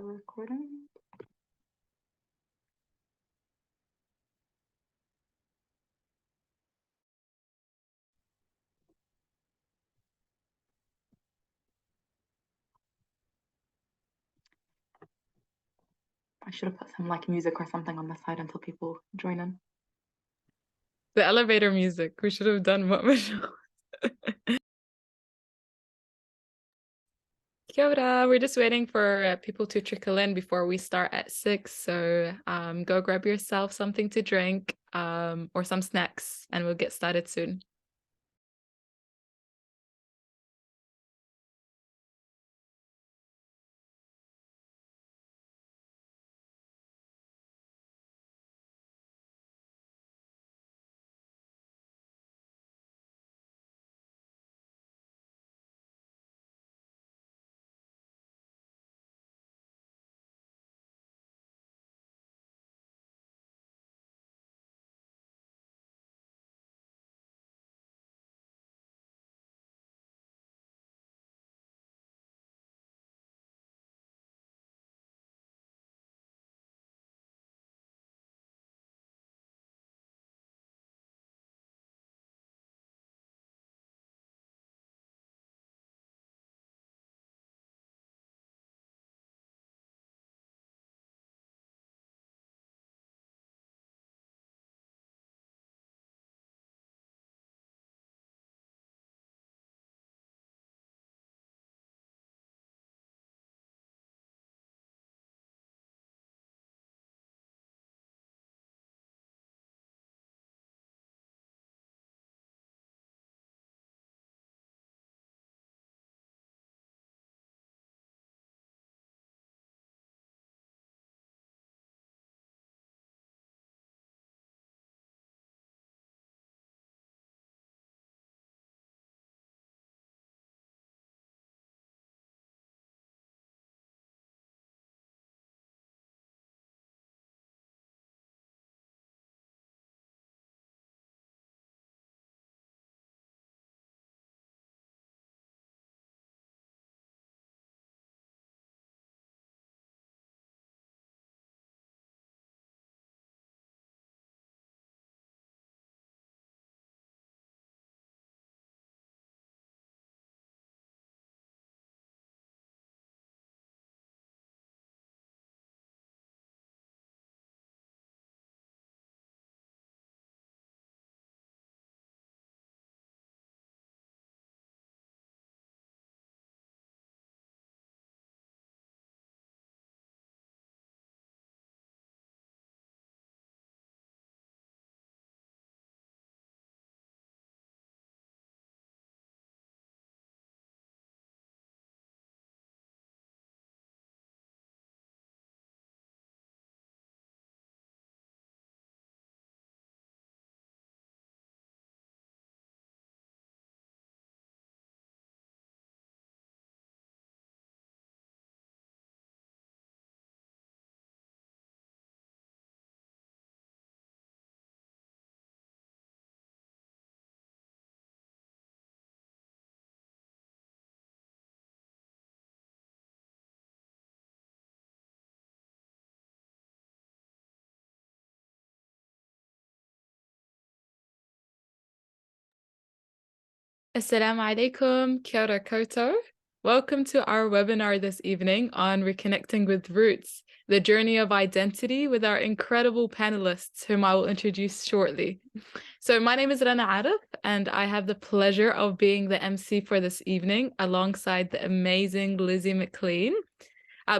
Recording. I should have put some like music or something on the side until people join in. The elevator music. We should have done what Michelle. Kia ora. We're just waiting for people to trickle in before we start at 6. So go grab yourself something to drink or some snacks and we'll get started soon. Assalamu alaikum, kia ora koutou. Welcome to our webinar this evening on Reconnecting with Roots, the journey of identity with our incredible panelists, whom I will introduce shortly. So my name is Rana Arif, and I have the pleasure of being the MC for this evening alongside the amazing Lizzie McLean.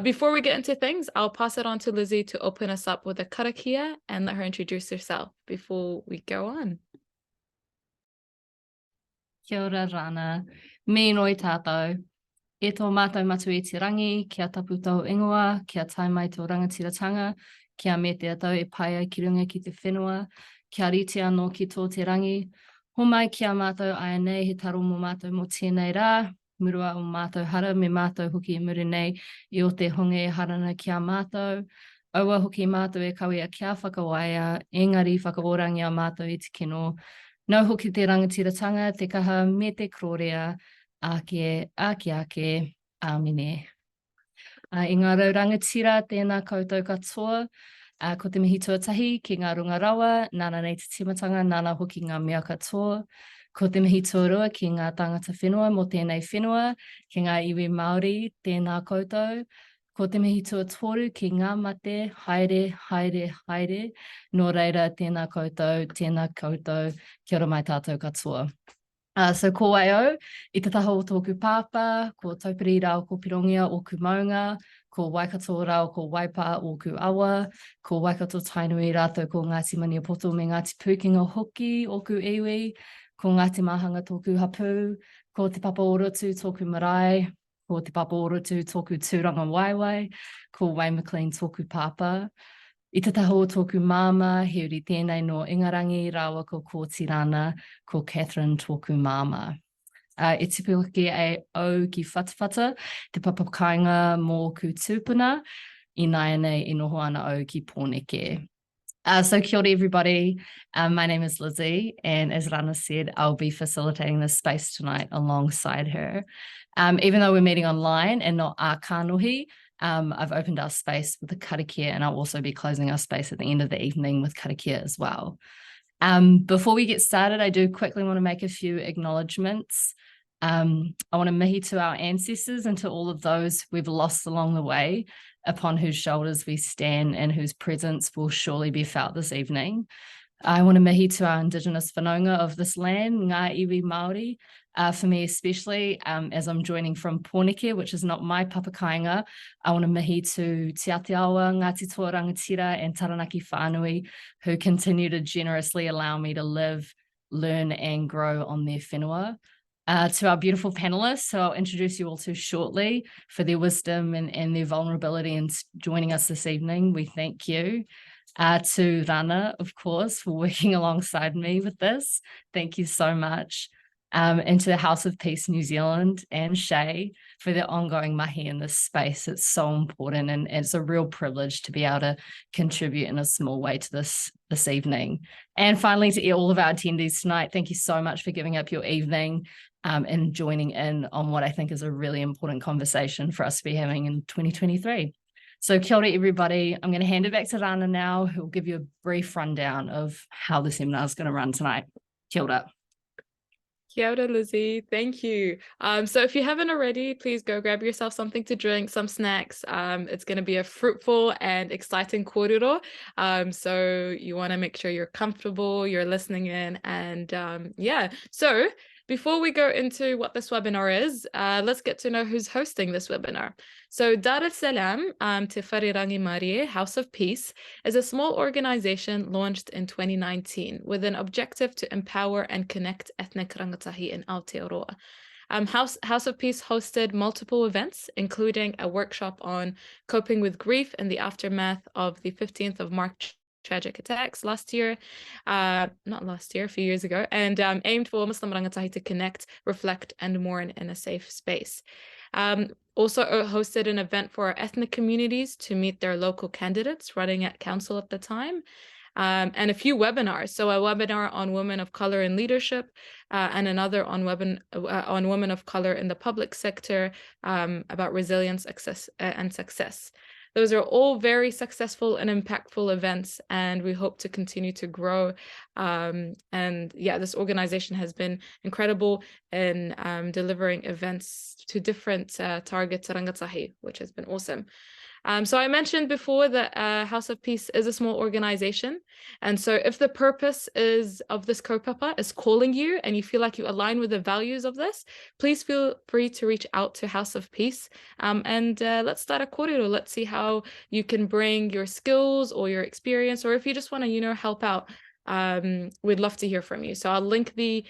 Before we get into things, I'll pass it on to Lizzie to open us up with a karakia and let her introduce herself before we go on. Kia ora Rana, me noi tātou. E tō mātou matu i te rangi, kia tapu tau ingoa, kia tai mai tō rangatiratanga, kia me te atau e pai ai ki runga ki te whenua, kia rite anō ki tō te rangi. Ho mai kia mātou aia nei he taro mō mātou mō tēnei rā, murua o mātou hara me mātou hoki e muri nei I o te honge harana kia mātou. Aua hoki mātou e kawea kia whakawaia, engari whakaorangi a mātou I te kino. Nau hoki te rangatiratanga, te kaha me te krorea, ake, ake, amine. I ngā raurangatira, tēnā koutou katoa, ko te mihi tuatahi ki ngā runga rawa, nāna nei te timatanga, nāna hoki ngā mea katoa, ko te mihi tuarua ki ngā tangata whenua mō tēnei whenua, ki ngā iwi Māori, tēnā koutou, ko te mihi tuatoru ki ngā mate, haere, haere, haere, nō reira, tēnā koutou, kia ora mai tātou katoa. So ko waio, I te taha o tōku pāpā, ko taupiri rao ko pirongia o ku maunga, ko waikato rao ko waipa o ku awa, ko waikato tainui rātou ko Ngāti Maniapoto me Ngāti Pūkenga hoki o ku iwi, ko Ngāti Mahanga tōku hapu, ko te papa orotu tōku marae, ko te papa orotu tōku tūranga waiwai, ko Wai McLean tōku pāpā. I te taha o tōku māma, he uri tēnei no Ingarangi, rāua ko Kōti Rana, ko Catherine tōku māma. E tipu hoki e au ki whatawhata, te papakainga mō ku tūpuna, I nai nei I noho ana au ki pōneke. So kia ora everybody, my name is Lizzie, and as Rana said, I'll be facilitating this space tonight alongside her. Even though we're meeting online and not our kānohi, I've opened our space with the karakia, and I'll also be closing our space at the end of the evening with karakia as well. Before we get started, I do quickly want to make a few acknowledgements. I want to mihi to our ancestors and to all of those we've lost along the way, upon whose shoulders we stand and whose presence will surely be felt this evening. I want to mihi to our Indigenous whanaunga of this land, ngā iwi Māori. For me especially, as I'm joining from Pōneke, which is not my papakainga, I want to mihi to Te Aotearoa, Ngāti Toa Rangatira and Taranaki Whānui, who continue to generously allow me to live, learn and grow on their whenua. To our beautiful panelists, who I'll introduce you all to shortly, for their wisdom and their vulnerability in joining us this evening, we thank you. To Rana, of course, for working alongside me with this. Thank you so much. And to the House of Peace New Zealand and Shay for their ongoing mahi in this space. It's so important, and it's a real privilege to be able to contribute in a small way to this evening. And finally, to all of our attendees tonight, thank you so much for giving up your evening and joining in on what I think is a really important conversation for us to be having in 2023. So kia ora everybody, I'm going to hand it back to Rana now, who will give you a brief rundown of how the seminar is going to run tonight. Kia ora. Kia ora, Lizzie. Thank you. So if you haven't already, please go grab yourself something to drink, some snacks. It's going to be a fruitful and exciting kōrero. So you want to make sure you're comfortable, you're listening in, and yeah. So before we go into what this webinar is, let's get to know who's hosting this webinar. So Dar es Salaam Te Wharerangi Mārie House of Peace is a small organization launched in 2019 with an objective to empower and connect ethnic rangatahi in Aotearoa. House of Peace hosted multiple events, including a workshop on coping with grief in the aftermath of the 15th of March tragic attacks a few years ago, and aimed for Muslim rangatahi to connect, reflect, and mourn in a safe space. Also hosted an event for our ethnic communities to meet their local candidates running at council at the time, and a few webinars. So a webinar on women of color in leadership, and another on women of color in the public sector, about resilience, access, and success. Those are all very successful and impactful events, and we hope to continue to grow. And yeah, this organization has been incredible in delivering events to different targets rangatahi, which has been awesome. So I mentioned before that House of Peace is a small organization. And so if the purpose of this kaupapa is calling you and you feel like you align with the values of this, please feel free to reach out to House of Peace. And let's start a kōrero. Let's see how you can bring your skills or your experience, or if you just want to, help out, we'd love to hear from you. So I'll link the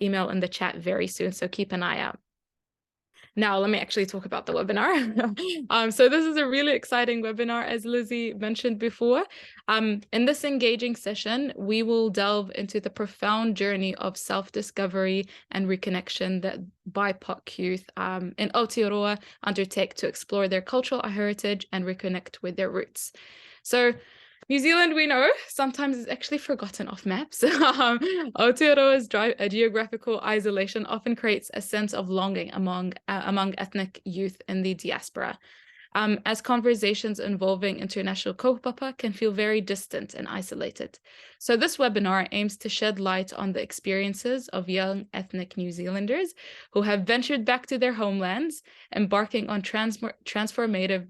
email in the chat very soon. So keep an eye out. Now, let me actually talk about the webinar. So this is a really exciting webinar, as Lizzie mentioned before. In this engaging session, we will delve into the profound journey of self-discovery and reconnection that BIPOC youth in Aotearoa undertake to explore their cultural heritage and reconnect with their roots. So New Zealand, we know, sometimes is actually forgotten off maps. Aotearoa's geographical isolation often creates a sense of longing among ethnic youth in the diaspora. as conversations involving international kaupapa can feel very distant and isolated. So this webinar aims to shed light on the experiences of young ethnic New Zealanders who have ventured back to their homelands, embarking on transformative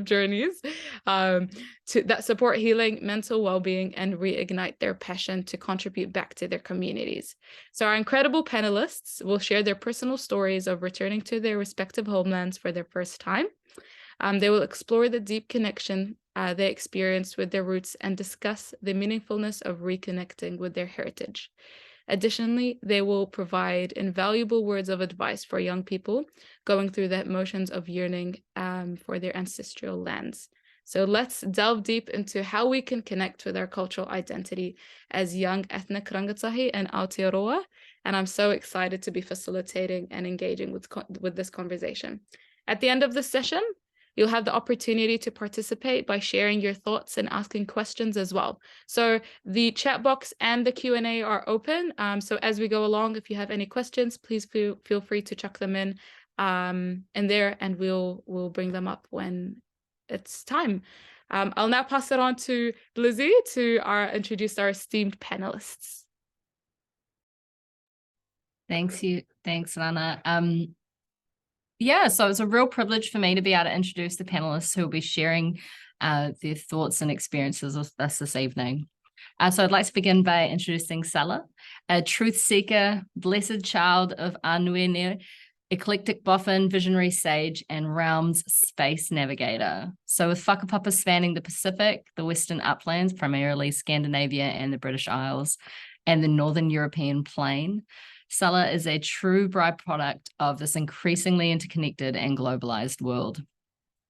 journeys that support healing, mental well-being, and reignite their passion to contribute back to their communities. So our incredible panelists will share their personal stories of returning to their respective homelands for their first time. They will explore the deep connection they experienced with their roots and discuss the meaningfulness of reconnecting with their heritage. Additionally, they will provide invaluable words of advice for young people going through the emotions of yearning for their ancestral lands. So let's delve deep into how we can connect with our cultural identity as young ethnic rangatahi and Aotearoa. And I'm so excited to be facilitating and engaging with this conversation. At the end of this session, you'll have the opportunity to participate by sharing your thoughts and asking questions as well. So the chat box and the Q&A are open. So as we go along, if you have any questions, please feel free to chuck them in there, and we'll bring them up when it's time. I'll now pass it on to Lizzie to introduce our esteemed panelists. Thanks, Rana. Yeah, so it's a real privilege for me to be able to introduce the panelists who will be sharing their thoughts and experiences with us this evening. So I'd like to begin by introducing Sala, a truth seeker, blessed child of Anuene, eclectic boffin, visionary sage, and realms space navigator. So with whakapapa spanning the Pacific, the Western uplands, primarily Scandinavia and the British Isles, and the Northern European plain, Sala is a true byproduct of this increasingly interconnected and globalized world.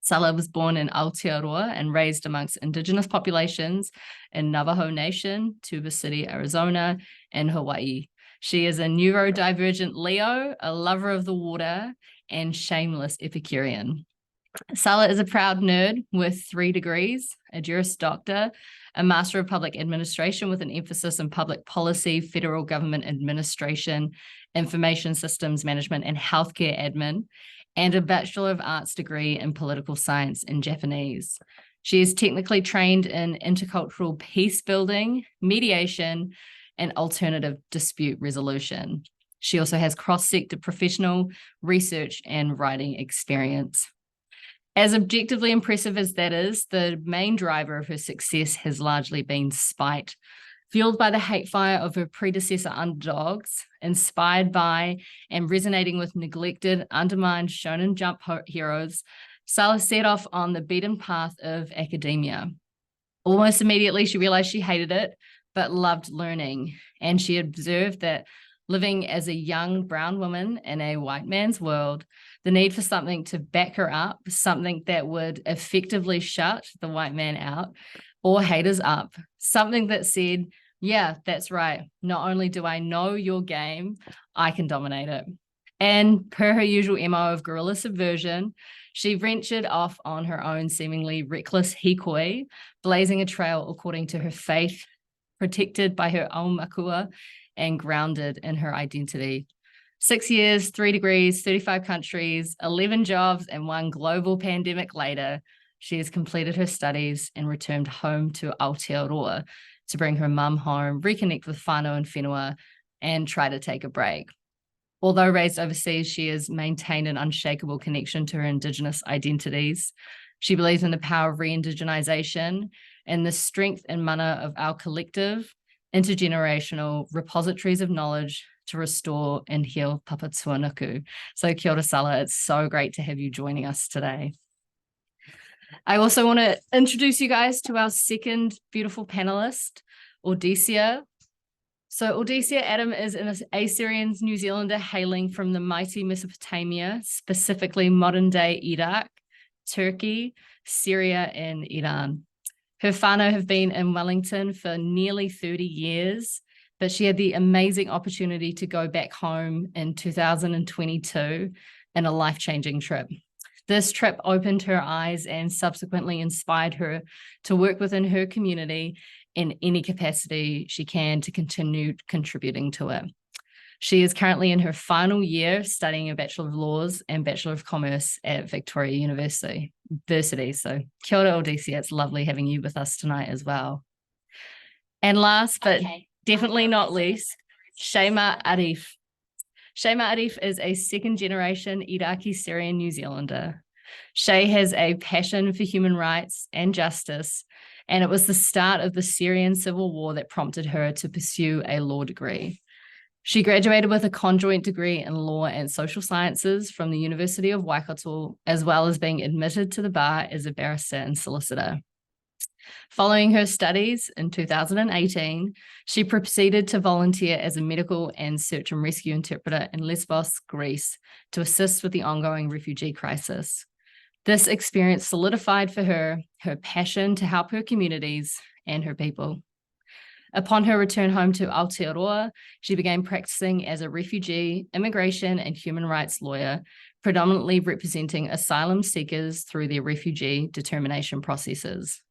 Sala was born in Aotearoa and raised amongst indigenous populations in Navajo Nation, Tuba City, Arizona, and Hawaii. She is a neurodivergent Leo, a lover of the water, and shameless Epicurean. Sala is a proud nerd with 3 degrees, a Juris Doctor, a Master of Public Administration with an emphasis in public policy, federal government administration, information systems management, and healthcare admin, and a Bachelor of Arts degree in political science and Japanese. She is technically trained in intercultural peace building, mediation, and alternative dispute resolution. She also has cross-sector professional research and writing experience. As objectively impressive as that is, the main driver of her success has largely been spite, fueled by the hate fire of her predecessor underdogs, inspired by and resonating with neglected, undermined Shonen Jump heroes. Sala set off on the beaten path of academia. Almost immediately, she realized she hated it, but loved learning, and she observed that living as a young brown woman in a white man's world, the need for something to back her up, something that would effectively shut the white man out or haters up, something that said, yeah, that's right. Not only do I know your game, I can dominate it. And per her usual MO of guerrilla subversion, she ventured off on her own seemingly reckless hikoi, blazing a trail according to her faith, protected by her aumakua, and grounded in her identity. 6 years, 3 degrees, 35 countries, 11 jobs, and 1 global pandemic later, she has completed her studies and returned home to Aotearoa to bring her mum home, reconnect with whānau and whenua, and try to take a break. Although raised overseas, she has maintained an unshakable connection to her Indigenous identities. She believes in the power of re-indigenization and the strength and mana of our collective, intergenerational repositories of knowledge to restore and heal Papa Tuanuku. So kia ora, Sala, it's so great to have you joining us today. I also want to introduce you guys to our second beautiful panelist, Audesia. So Audesia Adam is an Assyrian New Zealander hailing from the mighty Mesopotamia, specifically modern-day Iraq, Turkey, Syria, and Iran. Her whānau have been in Wellington for nearly 30 years, but she had the amazing opportunity to go back home in 2022 in a life-changing trip. This trip opened her eyes and subsequently inspired her to work within her community in any capacity she can to continue contributing to it. She is currently in her final year studying a Bachelor of Laws and Bachelor of Commerce at Victoria University. So kia ora, Audesia. It's lovely having you with us tonight as well. And last, but definitely not least, Shaymaa Arif. Shaymaa Arif is a second-generation Iraqi Syrian New Zealander. Shay has a passion for human rights and justice, and it was the start of the Syrian civil war that prompted her to pursue a law degree. She graduated with a conjoint degree in law and social sciences from the University of Waikato, as well as being admitted to the bar as a barrister and solicitor. Following her studies in 2018, she proceeded to volunteer as a medical and search and rescue interpreter in Lesbos, Greece, to assist with the ongoing refugee crisis. This experience solidified for her her passion to help her communities and her people. Upon her return home to Aotearoa, she began practicing as a refugee, immigration, and human rights lawyer, predominantly representing asylum seekers through their refugee determination processes.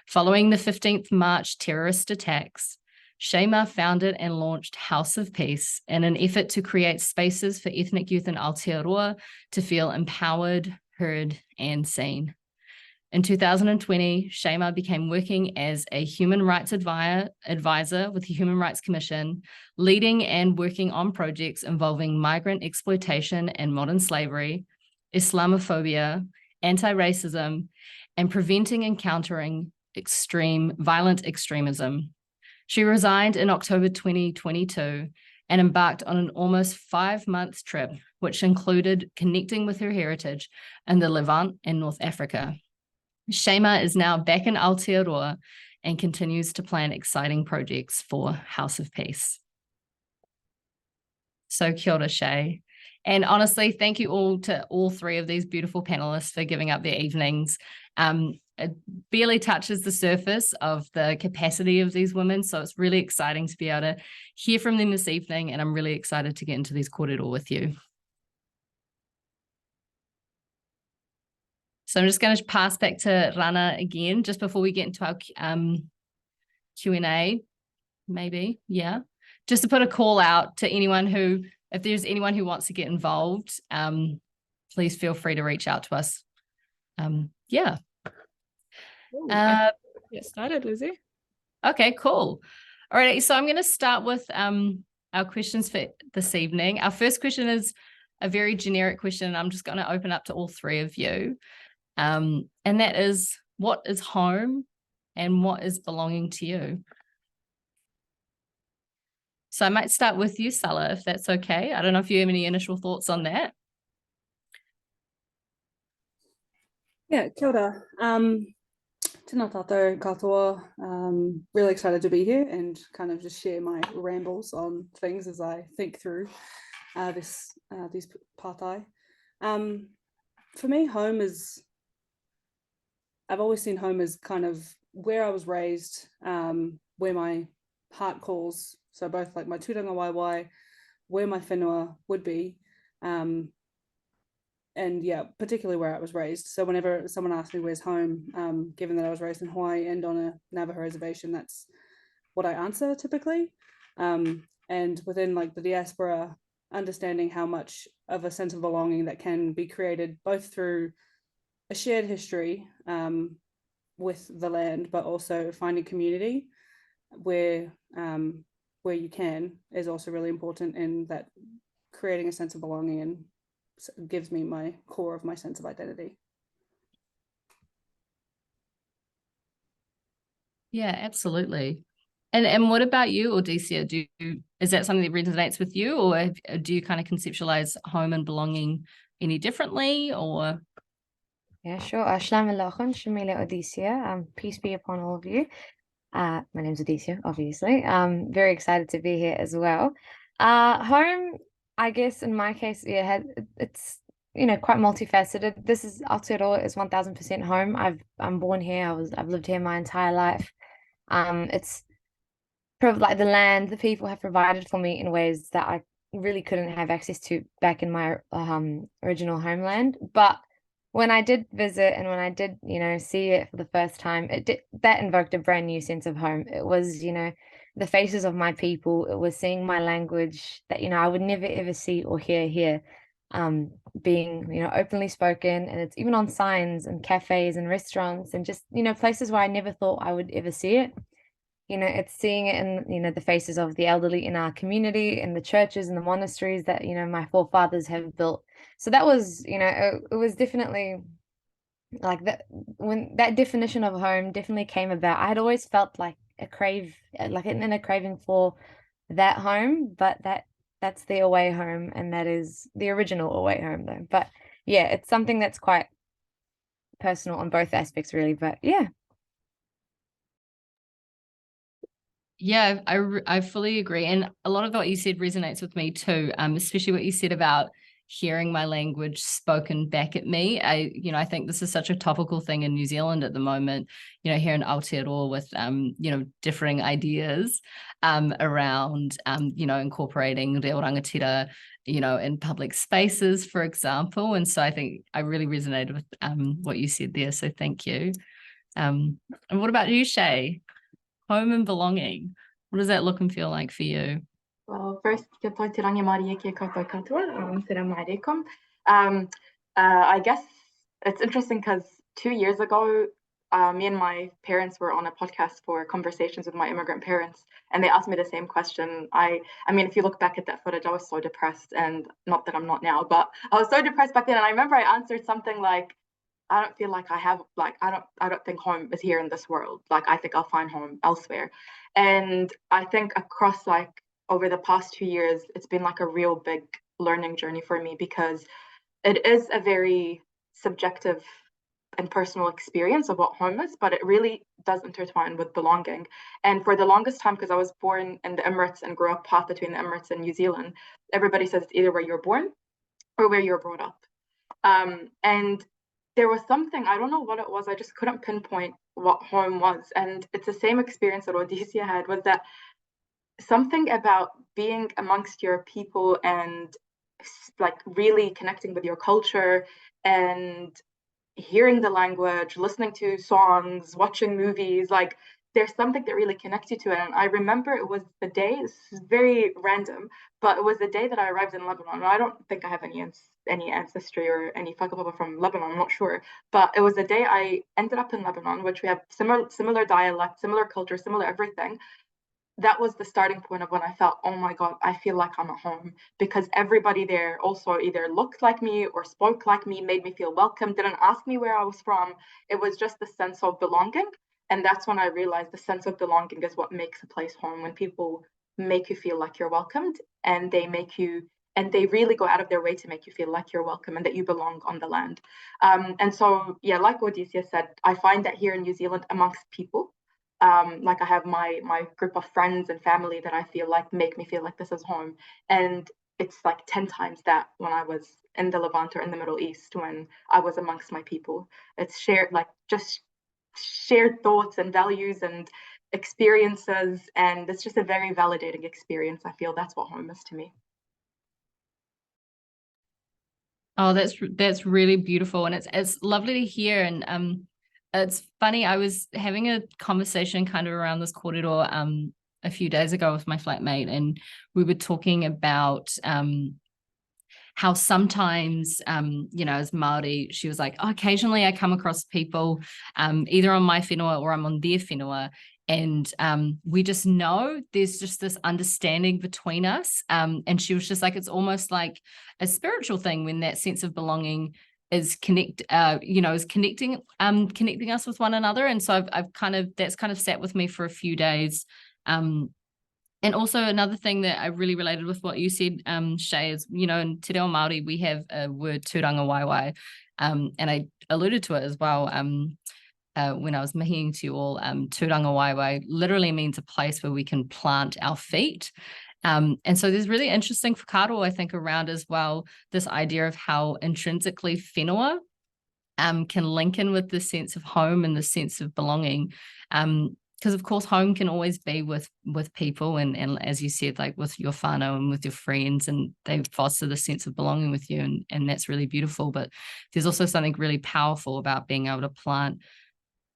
Following the 15th March terrorist attacks, Shaymaa founded and launched House of Peace in an effort to create spaces for ethnic youth in Aotearoa to feel empowered, heard, and seen. In 2020, Shaymaa began working as a human rights advisor with the Human Rights Commission, leading and working on projects involving migrant exploitation and modern slavery, Islamophobia, anti-racism, and preventing and countering violent extremism. She resigned in October 2022 and embarked on an almost 5-month trip, which included connecting with her heritage in the Levant and North Africa. Shaymaa is now back in Aotearoa and continues to plan exciting projects for House of Peace. So kia ora, Shay. And honestly, thank you all to all three of these beautiful panelists for giving up their evenings. It barely touches the surface of the capacity of these women, so it's really exciting to be able to hear from them this evening, and I'm really excited to get into these kōrero with you. So I'm just going to pass back to Rana again, just before we get into our Q&A, maybe, yeah. Just to put a call out to anyone who, if there's anyone who wants to get involved, please feel free to reach out to us. Yeah. Get started, Lizzie. Okay, cool. All right, so I'm going to start with our questions for this evening. Our first question is a very generic question, and I'm just going to open up to all three of you. And that is, what is home and what is belonging to you? So I might start with you, Sala, if that's okay. I don't know if you have any initial thoughts on that. Yeah, kia ora. Tēnā tātou katoa. Really excited to be here and kind of just share my rambles on things as I think through these pātai. For me, home is, I've always seen home as kind of where I was raised, where my heart calls. So both like my tūranga waiwai, where my whenua would be, and yeah, particularly where I was raised. So whenever someone asks me where's home, given that I was raised in Hawaii and on a Navajo reservation, that's what I answer typically. And within like the diaspora, understanding how much of a sense of belonging that can be created both through a shared history with the land, but also finding community where you can is also really important in that creating a sense of belonging and gives me my core of my sense of identity. Yeah, absolutely. And what about you, Audesia? Is that something that resonates with you, or do you kind of conceptualize home and belonging any differently, or? Yeah, sure. Shalom aleichem, Shaymaa Audesia. Peace be upon all of you. My name's Audesia, obviously. I'm very excited to be here as well. Home, I guess in my case, yeah, it's quite multifaceted. This is Aotearoa is 1000% home. I'm born here. I've lived here my entire life. It's like the land, the people have provided for me in ways that I really couldn't have access to back in my original homeland. But when I did visit and when I did, see it for the first time, that invoked a brand new sense of home. It was, the faces of my people. It was seeing my language that, you know, I would never ever see or hear here, being, you know, openly spoken. And it's even on signs and cafes and restaurants and just, you know, places where I never thought I would ever see it. You know, it's seeing it in, you know, the faces of the elderly in our community, in the churches and the monasteries that, you know, my forefathers have built. So that was, you know, it was definitely like that. When that definition of home definitely came about, I had always felt like a craving for that home, but that's the away home, and that is the original away home though. But yeah, it's something that's quite personal on both aspects really. But yeah. Yeah, I fully agree. And a lot of what you said resonates with me too, especially what you said about hearing my language spoken back at me. I think this is such a topical thing in New Zealand at the moment, you know, here in Aotearoa with, you know, differing ideas around, you know, incorporating reo rangatira, you know, in public spaces, for example. And so I think I really resonated with what you said there. So thank you. And what about you, Shay? Home and belonging. What does that look and feel like for you? Well, first, I guess it's interesting because 2 years ago, me and my parents were on a podcast for conversations with my immigrant parents, and they asked me the same question. I mean, if you look back at that footage, I was so depressed, and not that I'm not now, but I was so depressed back then. And I remember I answered something like, I don't feel like I have, like, I don't think home is here in this world. Like, I think I'll find home elsewhere. And I think across, like, over the past 2 years, it's been like a real big learning journey for me, because it is a very subjective and personal experience of what home is, but it really does intertwine with belonging. And for the longest time, because I was born in the Emirates and grew up half between the Emirates and New Zealand, everybody says it's either where you're born or where you're brought up. And there was something, I don't know what it was, I just couldn't pinpoint what home was. And it's the same experience that Audesia had, was that something about being amongst your people and like really connecting with your culture and hearing the language, listening to songs, watching movies, like there's something that really connects you to it. And I remember it was the day, this is very random, but it was the day that I arrived in Lebanon. I don't think I have any ancestry or any whakapapa from Lebanon, I'm not sure. But it was the day I ended up in Lebanon, which we have similar dialect, similar culture, similar everything. That was the starting point of when I felt, oh my God, I feel like I'm at home, because everybody there also either looked like me or spoke like me, made me feel welcome, didn't ask me where I was from. It was just the sense of belonging. And that's when I realized the sense of belonging is what makes a place home, when people make you feel like you're welcomed, and they really go out of their way to make you feel like you're welcome and that you belong on the land. And so, yeah, like Audesia said, I find that here in New Zealand amongst people, like I have my group of friends and family that I feel like make me feel like this is home. And it's like 10 times that when I was in the Levant or in the Middle East, when I was amongst my people. It's shared, like just shared thoughts and values and experiences. And it's just a very validating experience. I feel that's what home is to me. Oh, that's really beautiful. And it's lovely to hear. And it's funny, I was having a conversation kind of around this corridor a few days ago with my flatmate, and we were talking about how sometimes, you know, as Māori, she was like, oh, occasionally I come across people either on my whenua or I'm on their whenua, and we just know there's just this understanding between us. And she was just like, it's almost like a spiritual thing when that sense of belonging is connecting us with one another. And so that's kind of sat with me for a few days. And also another thing that I really related with what you said, Shay, is, you know, in Te Reo Māori, we have a word tūranga waiwai, and I alluded to it as well when I was mihiing to you all. Tūranga waiwai literally means a place where we can plant our feet. And so there's really interesting whakaaro, I think, around as well, this idea of how intrinsically whenua can link in with the sense of home and the sense of belonging. Because of course home can always be with people, and as you said, like with your whānau and with your friends, and they foster the sense of belonging with you, and that's really beautiful. But there's also something really powerful about being able to plant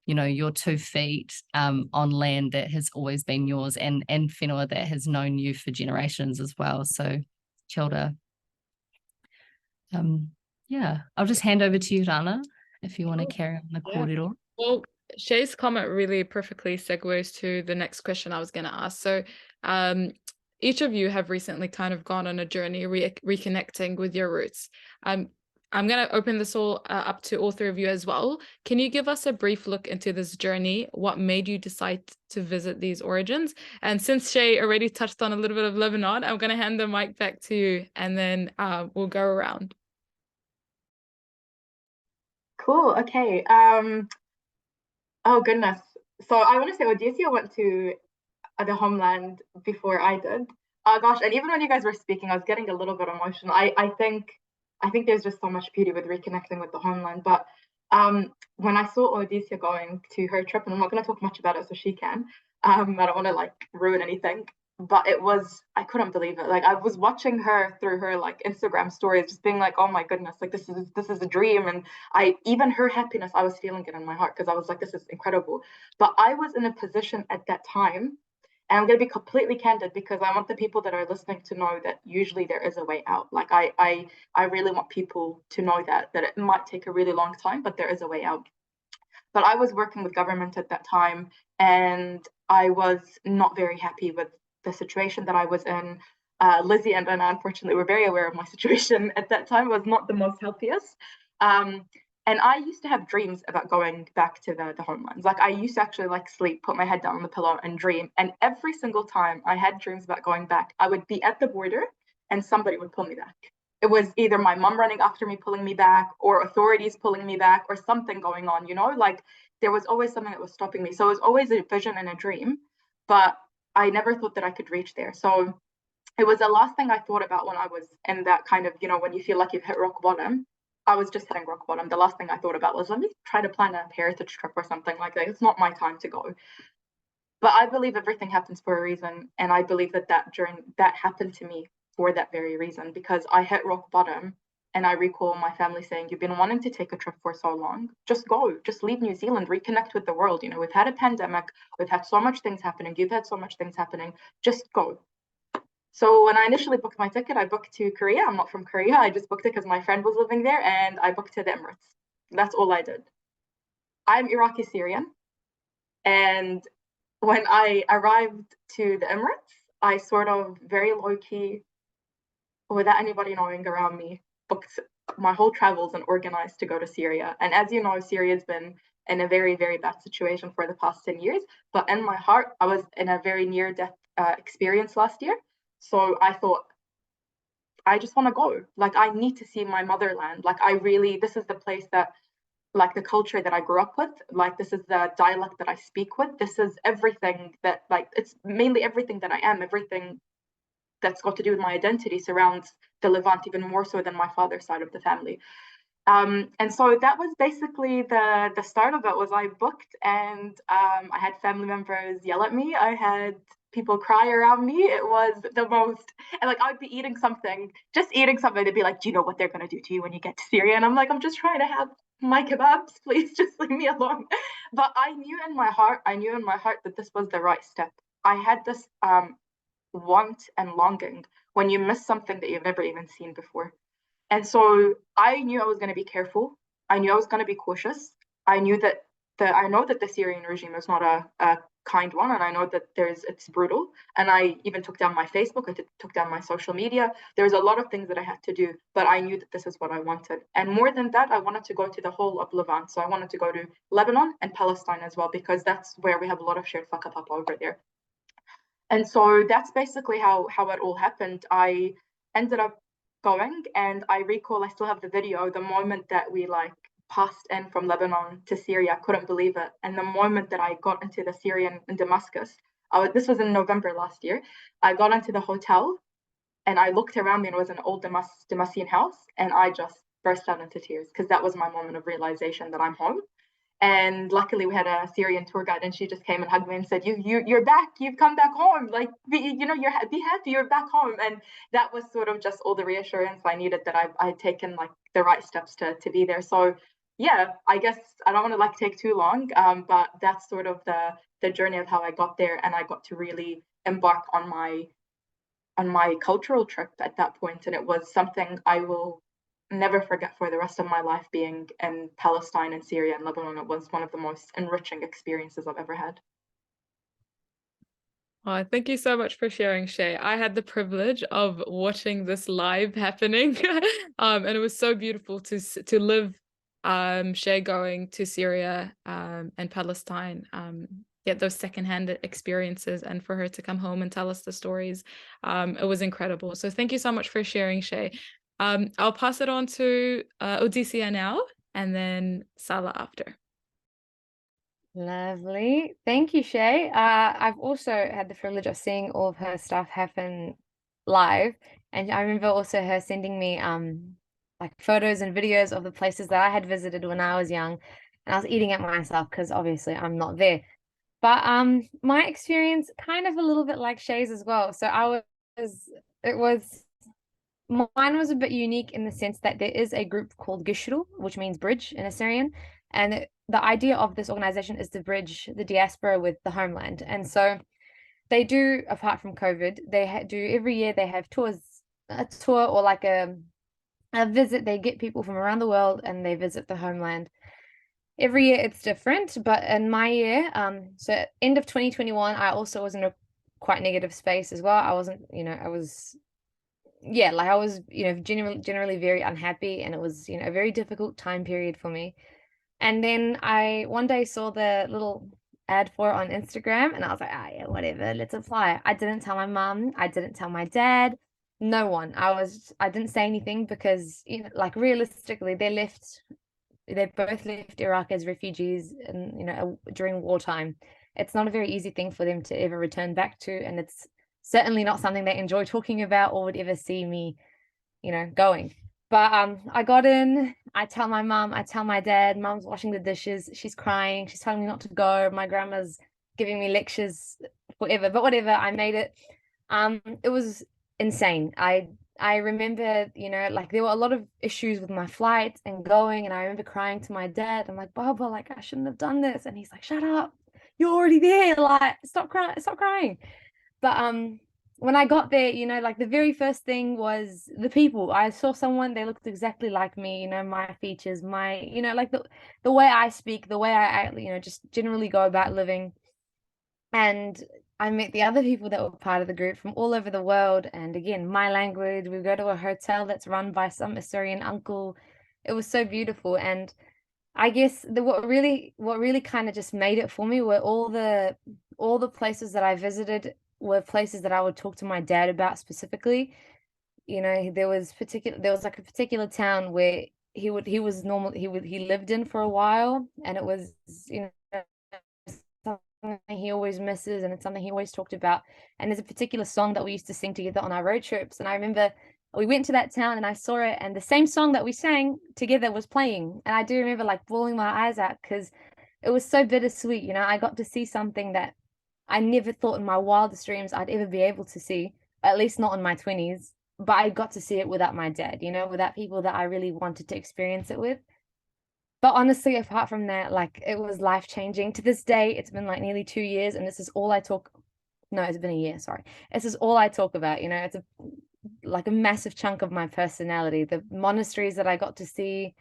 you know, your 2 feet on land that has always been yours, and whenua that has known you for generations as well. So kia ora. Yeah, I'll just hand over to you, Rana, if you want to carry on the kōrero. Well, Shay's comment really perfectly segues to the next question I was going to ask. So each of you have recently kind of gone on a journey reconnecting with your roots. I'm going to open this all up to all 3 of you as well. Can you give us a brief look into this journey? What made you decide to visit these origins? And since Shay already touched on a little bit of Lebanon, I'm going to hand the mic back to you, and then we'll go around. Cool. Okay. Oh goodness. So I want to say Audesia went to the homeland before I did. Oh gosh, and even when you guys were speaking, I was getting a little bit emotional. I think there's just so much beauty with reconnecting with the homeland. But when I saw Audesia going to her trip, and I'm not going to talk much about it so she can, I don't want to like ruin anything, but I couldn't believe it. Like I was watching her through her like Instagram stories, just being like, oh my goodness, like this is a dream. And even her happiness, I was feeling it in my heart, because I was like, this is incredible. But I was in a position at that time, and I'm going to be completely candid, because I want the people that are listening to know that usually there is a way out. Like I really want people to know that it might take a really long time, but there is a way out. But I was working with government at that time, and I was not very happy with the situation that I was in. Lizzie and Rana, unfortunately, were very aware of my situation at that time. It was not the most healthiest. And I used to have dreams about going back to the homelands. Like I used to actually like sleep, put my head down on the pillow and dream. And every single time I had dreams about going back, I would be at the border and somebody would pull me back. It was either my mom running after me, pulling me back, or authorities pulling me back, or something going on, you know, like there was always something that was stopping me. So it was always a vision and a dream, but I never thought that I could reach there. So it was the last thing I thought about when I was in that kind of, you know, when you feel like you've hit rock bottom. I was just hitting rock bottom. The last thing I thought about was, let me try to plan a heritage trip or something like that. It's not my time to go. But I believe everything happens for a reason. And I believe that happened to me for that very reason, because I hit rock bottom. And I recall my family saying, you've been wanting to take a trip for so long. Just go, just leave New Zealand, reconnect with the world. You know, we've had a pandemic, we've had so much things happening. You've had so much things happening. Just go. So when I initially booked my ticket, I booked to Korea. I'm not from Korea. I just booked it because my friend was living there, and I booked to the Emirates. That's all I did. I'm Iraqi Syrian. And when I arrived to the Emirates, I sort of very low key, without anybody knowing around me, booked my whole travels and organized to go to Syria. And as you know, Syria's been in a very, very bad situation for the past 10 years. But in my heart, I was in a very near-death experience last year. So I thought, I just want to go. Like, I need to see my motherland. Like, this is the place that, like, the culture that I grew up with. Like, this is the dialect that I speak with. This is everything that, like, it's mainly everything that I am. Everything that's got to do with my identity surrounds the Levant, even more so than my father's side of the family. And so that was basically the start of it. Was I booked, and I had family members yell at me. I had people cry around me. It was the most, and like I'd be just eating something. They'd be like, do you know what they're going to do to you when you get to Syria? And I'm like, I'm just trying to have my kebabs, please just leave me alone. But I knew in my heart that this was the right step. I had this want and longing when you miss something that you've never even seen before. And so I knew I was going to be careful. I knew I was going to be cautious. I know that the Syrian regime is not a kind one, and I know that it's brutal. And I even took down my Facebook. I took down my social media. There's a lot of things that I had to do, but I knew that this is what I wanted. And more than that, I wanted to go to the whole of Levant. So I wanted to go to Lebanon and Palestine as well, because that's where we have a lot of shared whakapapa over there. And so that's basically how it all happened. I ended up going, and I recall I still have the video, the moment that we like passed in from Lebanon to Syria. I couldn't believe it. And the moment that I got into the Syrian in Damascus, this was in November last year, I got into the hotel and I looked around me, and it was an old Damascene house, and I just burst out into tears, because that was my moment of realization that I'm home. And luckily we had a Syrian tour guide, and she just came and hugged me and said, you're back, you've come back home. Like, be happy, you're back home. And that was sort of just all the reassurance I needed, that I'd taken like the right steps to be there. So yeah, I guess I don't want to like take too long, but that's sort of the journey of how I got there, and I got to really embark on my cultural trip at that point, and it was something I will never forget for the rest of my life. Being in Palestine and Syria and Lebanon, it was one of the most enriching experiences I've ever had. Oh, thank you so much for sharing, Shay. I had the privilege of watching this live happening, and it was so beautiful to live Shay going to Syria and Palestine, get those secondhand experiences, and for her to come home and tell us the stories. It was incredible. So thank you so much for sharing, Shay. I'll pass it on to Audesia now, and then Sala after. Lovely. Thank you, Shay. I've also had the privilege of seeing all of her stuff happen live. And I remember also her sending me like photos and videos of the places that I had visited when I was young. And I was eating it myself because obviously I'm not there. But my experience kind of a little bit like Shay's as well. So mine was a bit unique in the sense that there is a group called Gishru, which means bridge in Assyrian. And the idea of this organization is to bridge the diaspora with the homeland. And so they do, apart from COVID, they do every year, they have a tour or like a visit. They get people from around the world and they visit the homeland. Every year it's different, but in my year, so end of 2021, I also was in a quite negative space as well. I wasn't, I was generally very unhappy, and it was, a very difficult time period for me. And then I one day saw the little ad for it on Instagram, and I was like, yeah, whatever, let's apply. I didn't tell my mum, I didn't tell my dad, no one. I didn't say anything because, like realistically, they both left Iraq as refugees and, during wartime. It's not a very easy thing for them to ever return back to, and it's certainly not something they enjoy talking about or would ever see me, going. But I got in, I tell my mum, I tell my dad, mum's washing the dishes, she's crying, she's telling me not to go, my grandma's giving me lectures, whatever, but whatever, I made it. It was insane. I remember, like there were a lot of issues with my flight and going, and I remember crying to my dad. I'm like, Baba, like I shouldn't have done this. And he's like, shut up, you're already there, like stop crying. But when I got there, like the very first thing was the people. I saw someone, they looked exactly like me, my features, my, like the way I speak, the way I act, just generally go about living. And I met the other people that were part of the group from all over the world. And again, my language, we go to a hotel that's run by some Assyrian uncle. It was so beautiful. And I guess what really kind of just made it for me were all the places that I visited were places that I would talk to my dad about specifically. There was like a particular town where he lived in for a while, and it was, something he always misses, and it's something he always talked about. And there's a particular song that we used to sing together on our road trips, and I remember we went to that town and I saw it, and the same song that we sang together was playing, and I do remember like bawling my eyes out because it was so bittersweet. I got to see something that I never thought in my wildest dreams I'd ever be able to see, at least not in my 20s, but I got to see it without my dad, without people that I really wanted to experience it with. But honestly, apart from that, like it was life-changing. To this day, it's been like nearly 2 years, and this is all it's been a year, sorry. This is all I talk about, it's like a massive chunk of my personality. The monasteries that I got to see,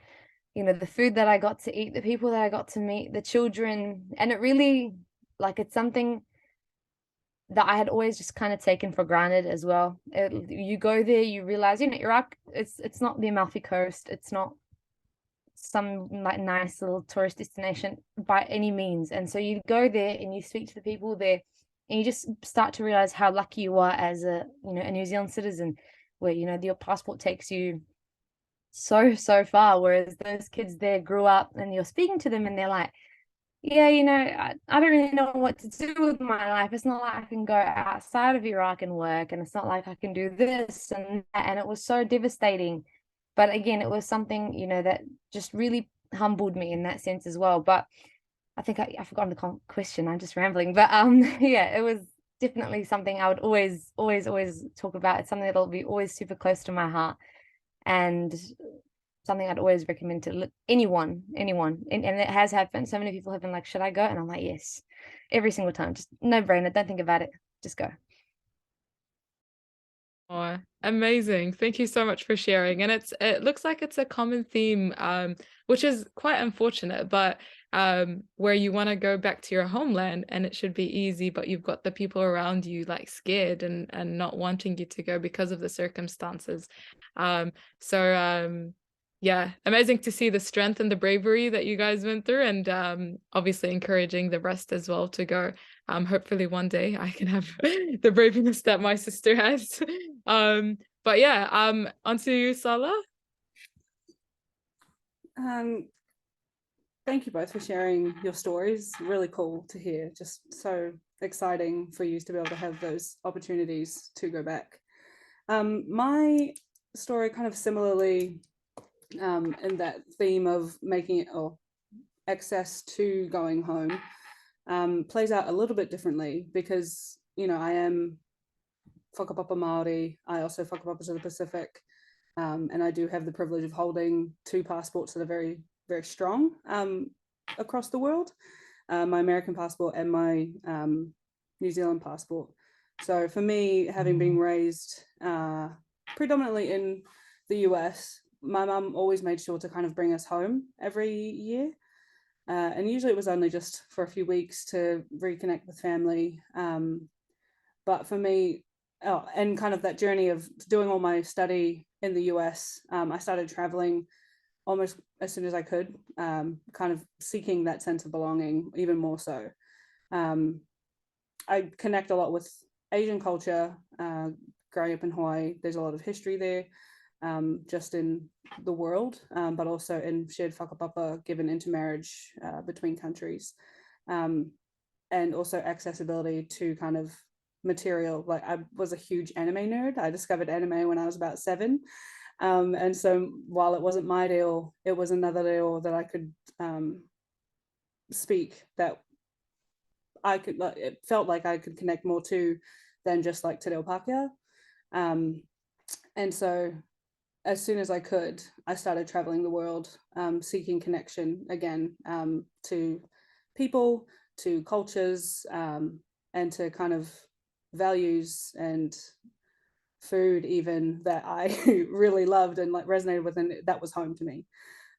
the food that I got to eat, the people that I got to meet, the children, and it really, like, it's something that I had always just kind of taken for granted as well. You go there, you realize, Iraq, it's not the Amalfi Coast, it's not some like nice little tourist destination by any means. And so you go there and you speak to the people there, and you just start to realize how lucky you are as a New Zealand citizen, where your passport takes you so far, whereas those kids there grew up, and you're speaking to them and they're like, yeah, I don't really know what to do with my life. It's not like I can go outside of Iraq and work, and it's not like I can do this and that. And it was so devastating. But again, it was something, that just really humbled me in that sense as well. But I think I forgot the question. I'm just rambling. But yeah, it was definitely something I would always talk about. It's something that'll be always super close to my heart. And something I'd always recommend to anyone, and it has happened. So many people have been like, should I go? And I'm like, yes, every single time, just no brainer, don't think about it, just go. Oh, amazing. Thank you so much for sharing. And it looks like it's a common theme, which is quite unfortunate, but where you want to go back to your homeland and it should be easy, but you've got the people around you like scared and not wanting you to go because of the circumstances. Yeah, amazing to see the strength and the bravery that you guys went through, and obviously encouraging the rest as well to go. Hopefully one day I can have the braveness that my sister has. But yeah, onto you, Sala. Thank you both for sharing your stories. Really cool to hear. Just so exciting for you to be able to have those opportunities to go back. My story kind of similarly in that theme of making it or access to going home plays out a little bit differently because, you know, I am whakapapa Māori. I also whakapapa to the Pacific, and I do have the privilege of holding 2 passports that are very, very strong across the world, my American passport and my New Zealand passport. So for me, having been raised predominantly in the US, my mum always made sure to kind of bring us home every year. And usually it was only just for a few weeks to reconnect with family. But for me, and kind of that journey of doing all my study in the US, I started traveling almost as soon as I could, kind of seeking that sense of belonging even more so. I connect a lot with Asian culture. Growing up in Hawaii, there's a lot of history there, just in the world, but also in shared whakapapa given intermarriage between countries, and also accessibility to kind of material. Like I was a huge anime nerd. I discovered anime when I was about 7. And so while it wasn't my deal, it was another deal that I could speak, that I could, it felt like I could connect more to than just like Te Reo Pākehā. And so as soon as I could, I started traveling the world, seeking connection again, to people, to cultures, and to kind of values and food even that I really loved and like resonated with, and that was home to me.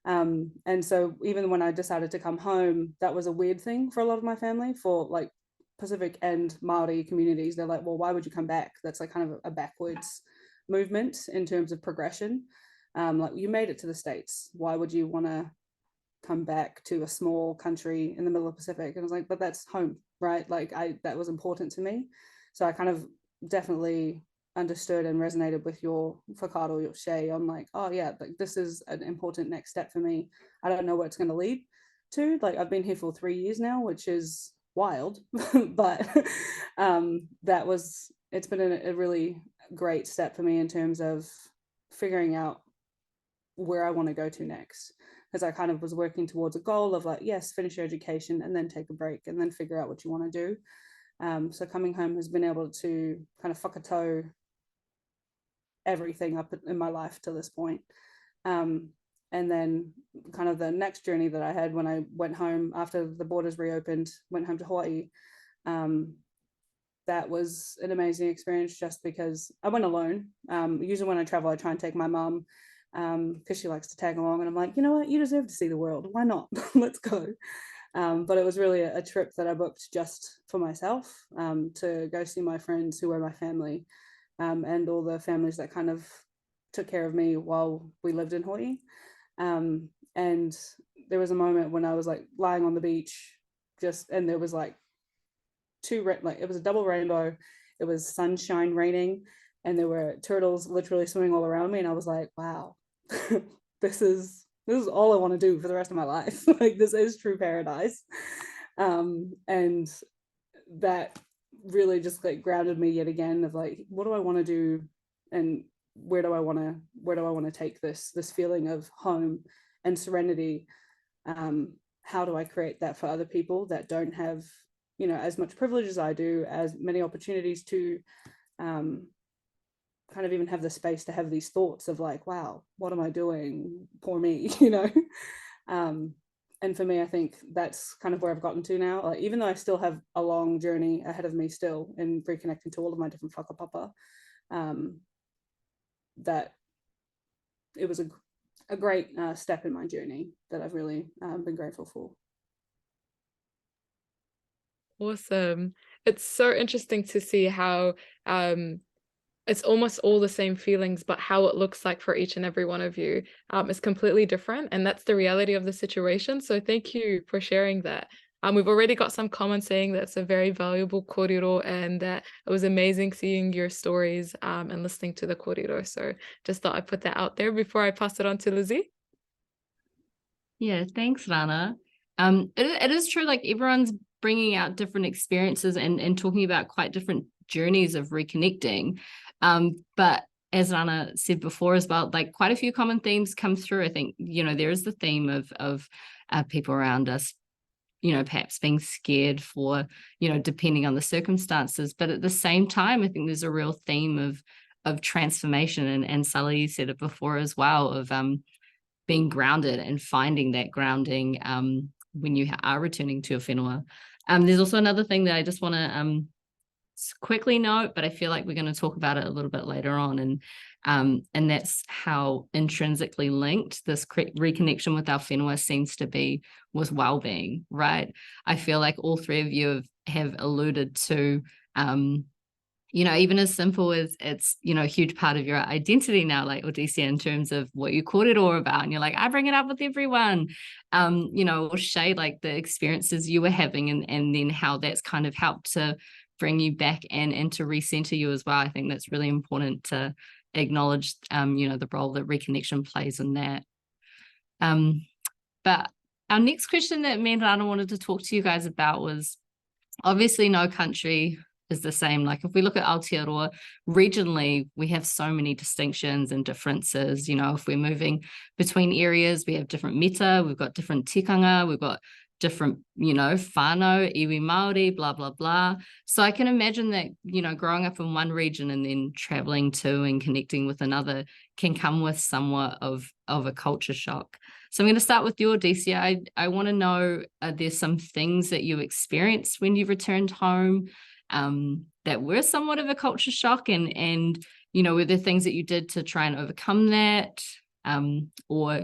And so even when I decided to come home, that was a weird thing for a lot of my family, for like Pacific and Māori communities. They're like, well, why would you come back? That's like kind of a backwards movement in terms of progression. Like you made it to the States, why would you want to come back to a small country in the middle of the Pacific? And I was like, but that's home, right? Like that was important to me. So I kind of definitely understood and resonated with your whakaaro, your Shay, on like, oh yeah, like this is an important next step for me. I don't know what it's going to lead to. Like I've been here for 3 years now, which is wild, but it's been a really great step for me in terms of figuring out where I want to go to next, because I kind of was working towards a goal of like, yes, finish your education and then take a break and then figure out what you want to do. So coming home has been able to kind of whakatau everything up in my life to this point. And then kind of the next journey that I had when I went home after the borders reopened, went home to Hawaii. That was an amazing experience just because I went alone. Usually when I travel, I try and take my mum because she likes to tag along, and I'm like, you know what, you deserve to see the world. Why not? Let's go. But it was really a trip that I booked just for myself, to go see my friends who were my family, and all the families that kind of took care of me while we lived in Hawaii. And there was a moment when I was like lying on the beach, and there was like it was a double rainbow. It was sunshine raining, and there were turtles literally swimming all around me. And I was like, wow, this is all I want to do for the rest of my life. Like this is true paradise. And that really just like grounded me yet again of like, what do I want to do, and where do I want to take this feeling of home and serenity? How do I create that for other people that don't have, you know, as much privilege as I do, as many opportunities to kind of even have the space to have these thoughts of like, wow, what am I doing? Poor me, and for me, I think that's kind of where I've gotten to now. Like, even though I still have a long journey ahead of me still in reconnecting to all of my different whakapapa, that it was a great step in my journey that I've really been grateful for. Awesome. It's so interesting to see how it's almost all the same feelings, but how it looks like for each and every one of you is completely different. And that's the reality of the situation. So thank you for sharing that. We've already got some comments saying that it's a very valuable kōrero and that it was amazing seeing your stories and listening to the kōrero. So just thought I'd put that out there before I pass it on to Lizzie. Yeah, thanks, Rana. It is true, like everyone's bringing out different experiences and talking about quite different journeys of reconnecting. But as Rana said before as well, like quite a few common themes come through. I think, there is the theme of people around us, perhaps being scared for, depending on the circumstances. But at the same time, I think there's a real theme of transformation. And Sala, you said it before as well, of being grounded and finding that grounding when you are returning to your whenua. There's also another thing that I just want to quickly note, but I feel like we're going to talk about it a little bit later on, and that's how intrinsically linked this reconnection with our whenua seems to be with well-being, right? I feel like all three of you have alluded to even as simple as it's, a huge part of your identity now, like Audesia, in terms of what you kōrero about. And you're like, I bring it up with everyone, or Shay, like the experiences you were having and then how that's kind of helped to bring you back and to recenter you as well. I think that's really important to acknowledge, the role that reconnection plays in that. But our next question that me and Rana wanted to talk to you guys about was, obviously no country is the same. Like if we look at Aotearoa, regionally, we have so many distinctions and differences. If we're moving between areas, we have different meta, we've got different tikanga, we've got different, whānau, iwi Māori, blah, blah, blah. So I can imagine that, growing up in one region and then traveling to and connecting with another can come with somewhat of a culture shock. So I'm going to start with you, Audesia. I want to know, are there some things that you experienced when you returned home that were somewhat of a culture shock, and were there things that you did to try and overcome that, or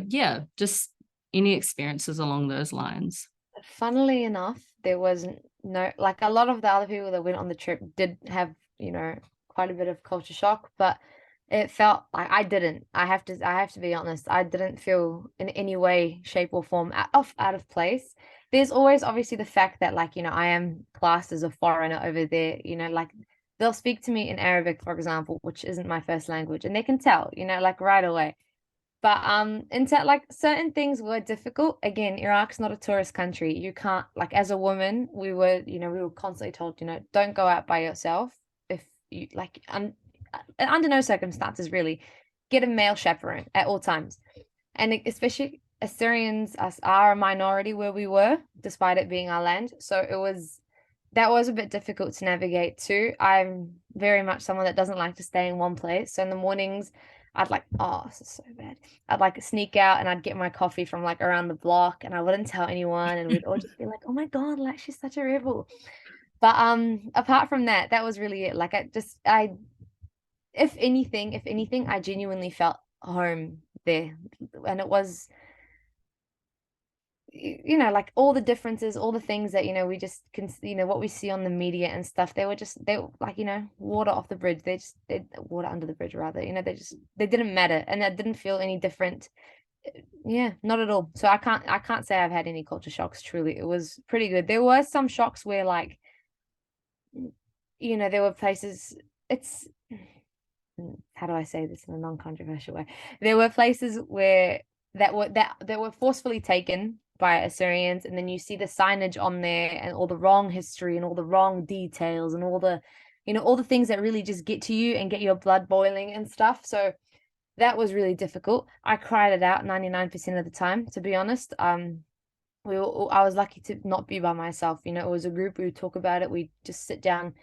just any experiences along those lines? Funnily enough, there was no, like a lot of the other people that went on the trip did have, quite a bit of culture shock, but it felt like I didn't. I have to be honest. I didn't feel in any way, shape, or form out of place. There's always obviously the fact that I am classed as a foreigner over there, like they'll speak to me in Arabic, for example, which isn't my first language, and they can tell, right away. But certain things were difficult. Again, Iraq's not a tourist country. You can't, as a woman, we were constantly told, don't go out by yourself. If you under no circumstances really, get a male chaperone at all times. And especially Assyrians are a minority where we were, despite it being our land. So that was a bit difficult to navigate too. I'm very much someone that doesn't like to stay in one place. So in the mornings, I'd this is so bad. I'd sneak out and I'd get my coffee from around the block, and I wouldn't tell anyone, and we'd all just be like, oh my God, she's such a rebel. But apart from that, that was really it. If anything, I genuinely felt home there. And it was, all the differences, all the things that, we just can, what we see on the media and stuff, they were water off the bridge. They water under the bridge rather, they didn't matter. And that didn't feel any different. Yeah, not at all. So I can't say I've had any culture shocks. Truly, it was pretty good. There were some shocks where there were places, how do I say this in a non-controversial way? There were places where that were forcefully taken by Assyrians, and then you see the signage on there and all the wrong history and all the wrong details and all the all the things that really just get to you and get your blood boiling and stuff. So that was really difficult. I cried it out 99% of the time, to be honest. I was lucky to not be by myself. It was a group. We would talk about it. We just sit down,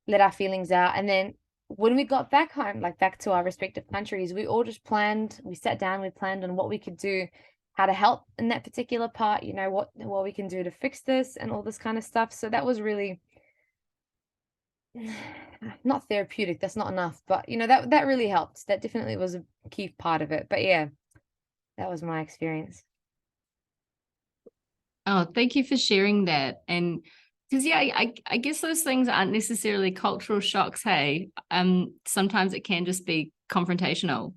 let our feelings out, and then when we got back home, like back to our respective countries, we all just planned, we sat down, we planned on what we could do, how to help in that particular part, you know, what we can do to fix this and all this kind of stuff. So that was really not therapeutic, that's not enough, but you know, that really helped. That definitely was a key part of it. But yeah, that was my experience. Oh, thank you for sharing that. And because yeah, I guess those things aren't necessarily cultural shocks. Hey, sometimes it can just be confrontational.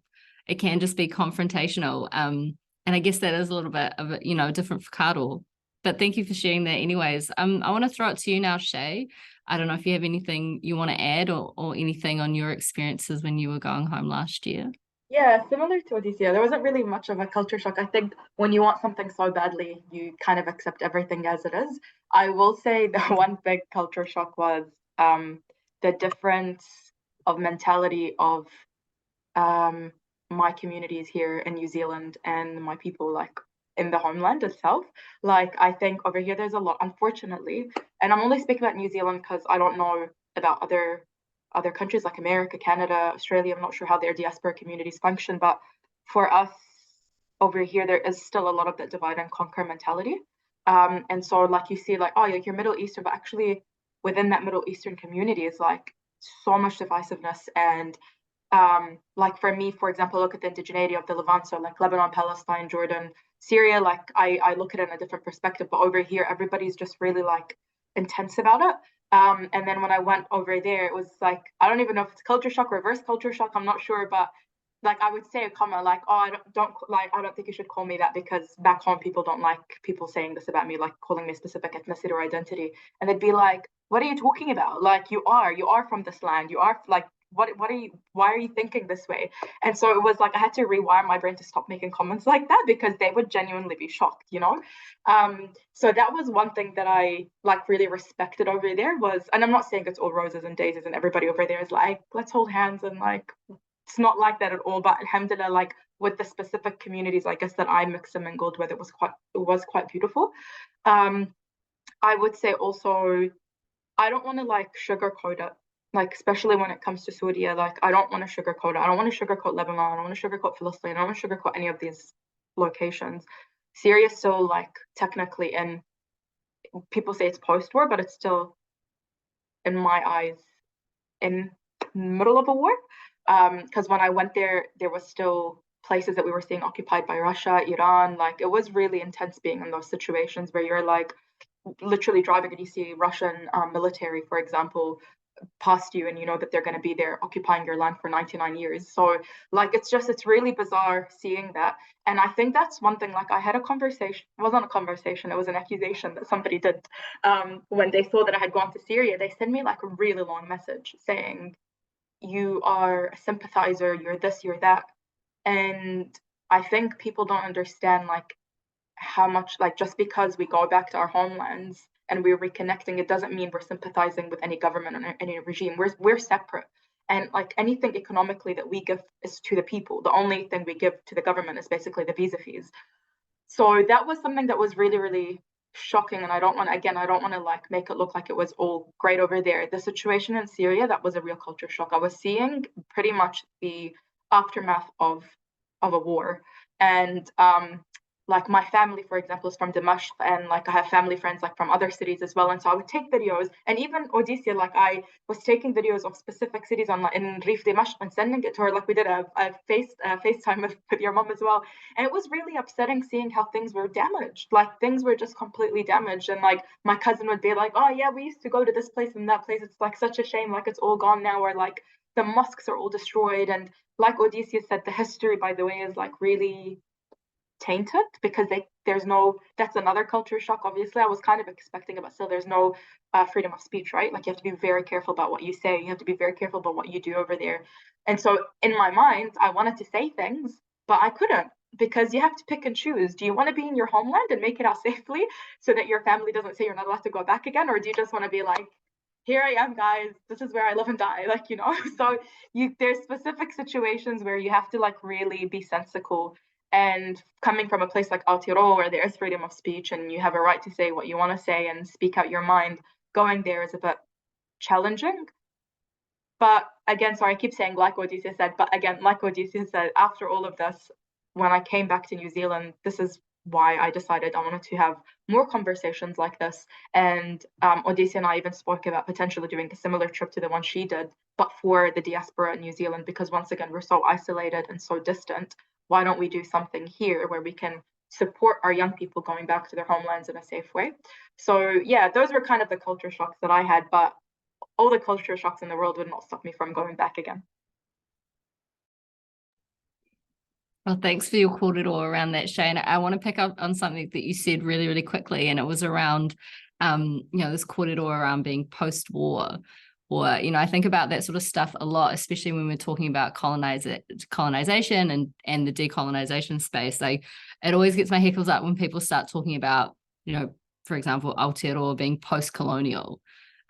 It can just be confrontational. And I guess that is a little bit of a, you know, different whakaaro. But thank you for sharing that anyways. I want to throw it to you now, Shay. I don't know if you have anything you want to add or anything on your experiences when you were going home last year. Yeah, similar to Audesia, there wasn't really much of a culture shock. I think when you want something so badly, you kind of accept everything as it is. I will say the one big culture shock was the difference of mentality of my communities here in New Zealand and my people like in the homeland itself. Like I think over here there's a lot, unfortunately, and I'm only speaking about New Zealand because I don't know about other countries like America, Canada, Australia. I'm not sure how their diaspora communities function, but for us over here, there is still a lot of that divide and conquer mentality. And so like you see like, oh, like you're Middle Eastern, but actually within that Middle Eastern community is like so much divisiveness. And like for me, for example, look at the indigeneity of the Levant, so like Lebanon, Palestine, Jordan, Syria, like I look at it in a different perspective, but over here, everybody's just really like intense about it. And then when I went over there, it was like, I don't even know if it's culture shock, reverse culture shock, I'm not sure, but like I would say a comment like, oh, I don't think you should call me that because back home people don't like people saying this about me, like calling me a specific ethnicity or identity. And they'd be like, what are you talking about? Like you are from this land. You are like, why are you thinking this way? And so it was like I had to rewire my brain to stop making comments like that because they would genuinely be shocked, you know. So that was one thing that I like really respected over there was, and I'm not saying it's all roses and daisies and everybody over there is like, let's hold hands and like, it's not like that at all. But alhamdulillah, like with the specific communities, I guess that I mixed and mingled with, it was quite beautiful. I would say also, I don't want to like sugarcoat it. Like, especially when it comes to Syria, like, I don't want to sugarcoat it. I don't want to sugarcoat Lebanon. I don't want to sugarcoat Palestine. I don't want to sugarcoat any of these locations. Syria is still, like, technically in, people say it's post-war, but it's still, in my eyes, in the middle of a war. Because when I went there, there was still places that we were seeing occupied by Russia, Iran. Like, it was really intense being in those situations where you're, like, literally driving and you see Russian military, for example, past you and you know that they're going to be there occupying your land for 99 years. So like it's really bizarre seeing that. And I think that's one thing, like I had a conversation, it wasn't a conversation, it was an accusation that somebody did when they saw that I had gone to Syria. They sent me like a really long message saying you are a sympathizer, you're this, you're that. And I think people don't understand like how much, like just because we go back to our homelands and we're reconnecting, it doesn't mean we're sympathizing with any government or any regime. We're separate. And like anything economically that we give is to the people. The only thing we give to the government is basically the visa fees. So that was something that was really, really shocking. And I don't want to like make it look like it was all great over there. The situation in Syria, that was a real culture shock. I was seeing pretty much the aftermath of a war. And like my family, for example, is from Damascus, and like I have family friends like from other cities as well. And so I would take videos, and even Audesia, like I was taking videos of specific cities in Rif Damascus and sending it to her. Like we did a FaceTime with your mom as well. And it was really upsetting seeing how things were damaged. Like things were just completely damaged. And like my cousin would be like, oh yeah, we used to go to this place and that place. It's like such a shame, like it's all gone now, or like the mosques are all destroyed. And like Audesia said, the history, by the way, is like really tainted because that's another culture shock. Obviously I was kind of expecting it, but still there's no freedom of speech, right? Like you have to be very careful about what you say, you have to be very careful about what you do over there. And so in my mind I wanted to say things, but I couldn't, because you have to pick and choose. Do you want to be in your homeland and make it out safely so that your family doesn't say you're not allowed to go back again, or do you just want to be like, here I am, guys, this is where I live and die, like, you know? So there's specific situations where you have to like really be sensible. And coming from a place like Aotearoa, where there is freedom of speech and you have a right to say what you want to say and speak out your mind, going there is a bit challenging. But again, sorry, I keep saying like Audesia said, but again, like Audesia said, after all of this, when I came back to New Zealand, this is why I decided I wanted to have more conversations like this. And Audesia and I even spoke about potentially doing a similar trip to the one she did, but for the diaspora in New Zealand, because once again, we're so isolated and so distant. Why don't we do something here where we can support our young people going back to their homelands in a safe way? So yeah, those were kind of the culture shocks that I had, but all the culture shocks in the world would not stop me from going back again. Well, thanks for your kōrero around that, Shay. And I want to pick up on something that you said really, really quickly, and it was around, this kōrero around being post-war. Or, I think about that sort of stuff a lot, especially when we're talking about colonization and the decolonization space. Like, it always gets my hackles up when people start talking about, for example, Aotearoa being post-colonial.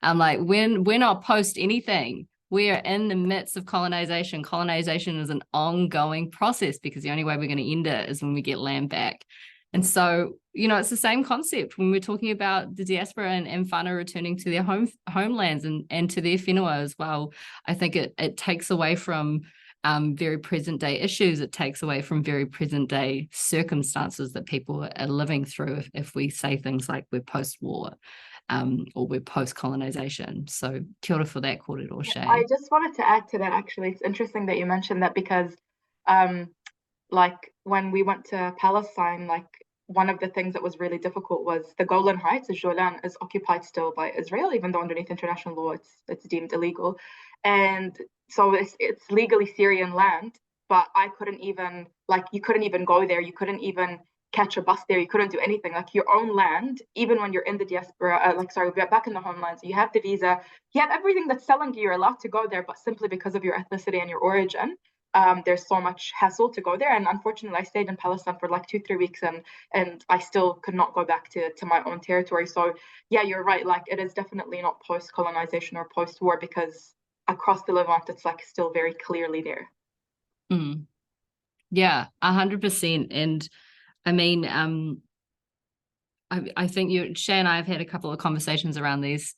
I'm like, we're not post anything. We are in the midst of colonization. Colonization is an ongoing process because the only way we're going to end it is when we get land back. And so, it's the same concept when we're talking about the diaspora and whānau returning to their homelands and to their whenua as well. I think it takes away from very present day issues. It takes away from very present day circumstances that people are living through if we say things like we're post-war. Or we're post-colonization. So kia ora for that, kōrero, Shay. I just wanted to add to that, actually. It's interesting that you mentioned that because like when we went to Palestine, like one of the things that was really difficult was the Golan Heights, the Golan, is occupied still by Israel, even though underneath international law it's deemed illegal. And so it's legally Syrian land, but I couldn't even, you couldn't even go there. You couldn't even catch a bus there. You couldn't do anything. Like your own land, even when you're in the diaspora, back in the homelands, you have the visa, you have everything that's telling you you're allowed to go there, but simply because of your ethnicity and your origin, there's so much hassle to go there. And unfortunately, I stayed in Palestine for 2-3 weeks and I still could not go back to my own territory. So yeah, you're right. It is definitely not post-colonization or post-war, because across the Levant, it's still very clearly there. Yeah, 100%. And I mean, I think Shay and I have had a couple of conversations around these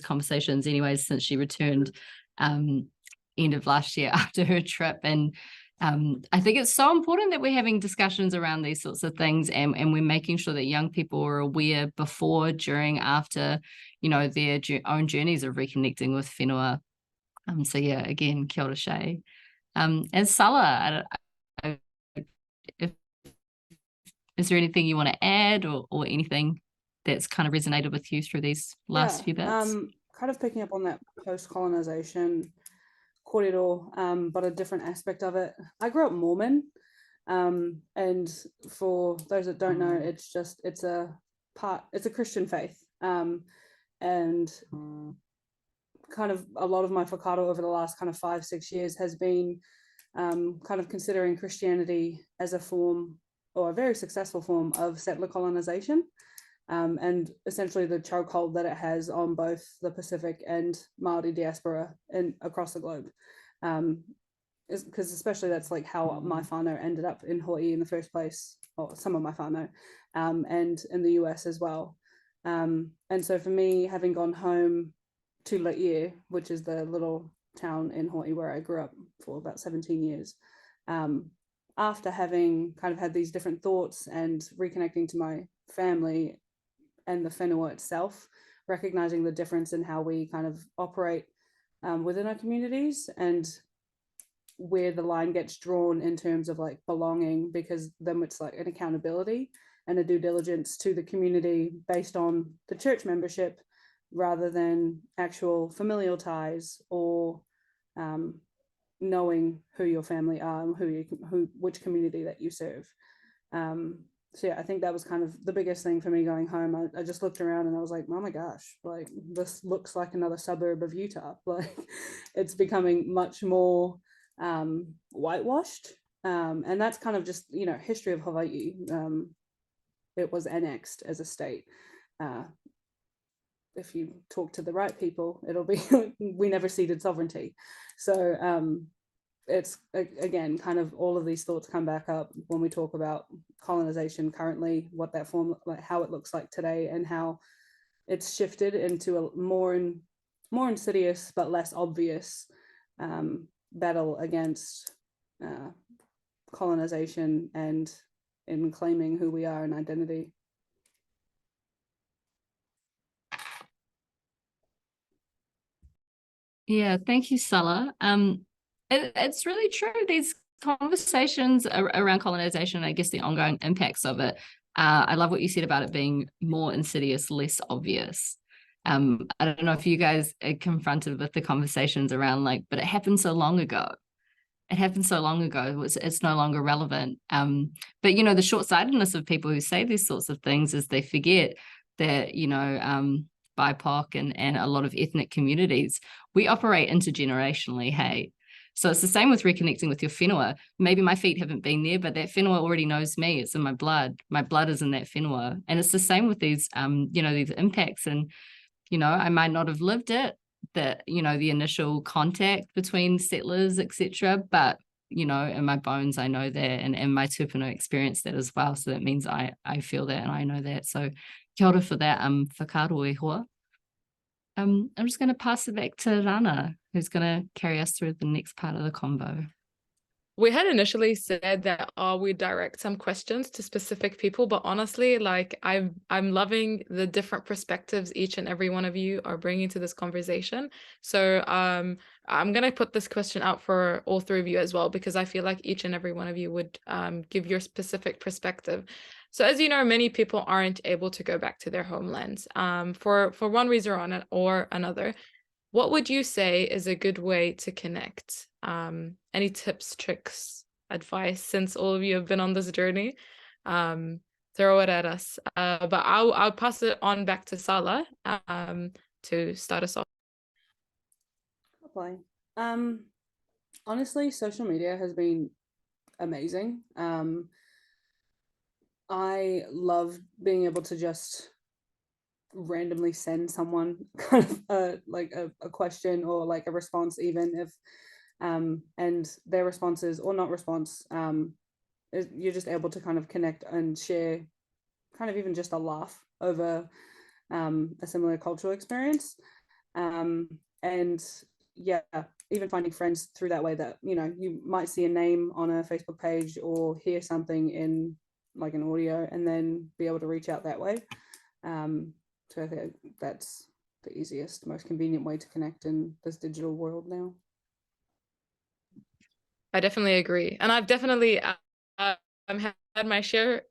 conversations anyways since she returned end of last year after her trip. And I think it's so important that we're having discussions around these sorts of things and we're making sure that young people are aware before, during, after, their own journeys of reconnecting with whenua. So yeah, again, kia ora, Shay. And Sala, is there anything you want to add or anything that's kind of resonated with you through these last few bits? Kind of picking up on that post-colonization kōrero, but a different aspect of it. I grew up Mormon, and for those that don't know, it's a Christian faith, and kind of a lot of my whakaaro over the last kind of 5-6 years has been kind of considering Christianity as a form, or a very successful form, of settler colonization, and essentially the chokehold that it has on both the Pacific and Māori diaspora across the globe. Because especially that's how my whānau ended up in Hawaii in the first place, or some of my whānau, and in the US as well. And so for me, having gone home to Laie, which is the little town in Hawaii where I grew up for about 17 years, after having kind of had these different thoughts and reconnecting to my family and the whenua itself, recognizing the difference in how we kind of operate within our communities and where the line gets drawn in terms of belonging, because then it's an accountability and a due diligence to the community based on the church membership rather than actual familial ties or knowing who your family are and which community that you serve. So yeah, I think that was kind of the biggest thing for me going home. I just looked around and I was like, oh my gosh, this looks like another suburb of Utah. It's becoming much more whitewashed, and that's kind of just history of Hawaii. It was annexed as a state. If you talk to the right people, it'll be we never ceded sovereignty. So it's again kind of all of these thoughts come back up when we talk about colonization currently, what that form, how it looks like today, and how it's shifted into a more more insidious but less obvious battle against colonization and in claiming who we are and identity. Yeah, thank you, Sala. It's really true. These conversations around colonization, I guess the ongoing impacts of it. I love what you said about it being more insidious, less obvious. I don't know if you guys are confronted with the conversations around like, but it happened so long ago. It happened so long ago, it's no longer relevant. But, you know, the short-sightedness of people who say these sorts of things is they forget that, you know, BIPOC and a lot of ethnic communities, we operate intergenerationally, hey? So it's the same with reconnecting with your whenua. Maybe my feet haven't been there, but that whenua already knows me. It's in my blood. My blood is in that whenua. And it's the same with these, you know, these impacts. And, you know, I might not have lived it, that, you know, the initial contact between settlers, etc. But, you know, in my bones, I know that, and my tupuna experienced that as well. So that means I feel that and I know that. So kia ora for that, whakaaro e hoa. I'm just going to pass it back to Rana, who's going to carry us through the next part of the convo. We had initially said that we direct some questions to specific people, but honestly, like I'm loving the different perspectives each and every one of you are bringing to this conversation. So I'm gonna put this question out for all three of you as well, because I feel like each and every one of you would give your specific perspective. So as you know, many people aren't able to go back to their homelands for one reason or another. What would you say is a good way to connect? Any tips, tricks, advice, since all of you have been on this journey? Throw it at us. But I'll pass it on back to Sala to start us off. Okay. Honestly, social media has been amazing. I love being able to just randomly send someone kind of like a question or like a response, even if and their responses or not response, you're just able to kind of connect and share kind of even just a laugh over a similar cultural experience, and yeah, even finding friends through that way, that, you know, you might see a name on a Facebook page or hear something in like an audio and then be able to reach out that way. So I think that's the easiest, most convenient way to connect in this digital world now. I definitely agree. And I've definitely had my fair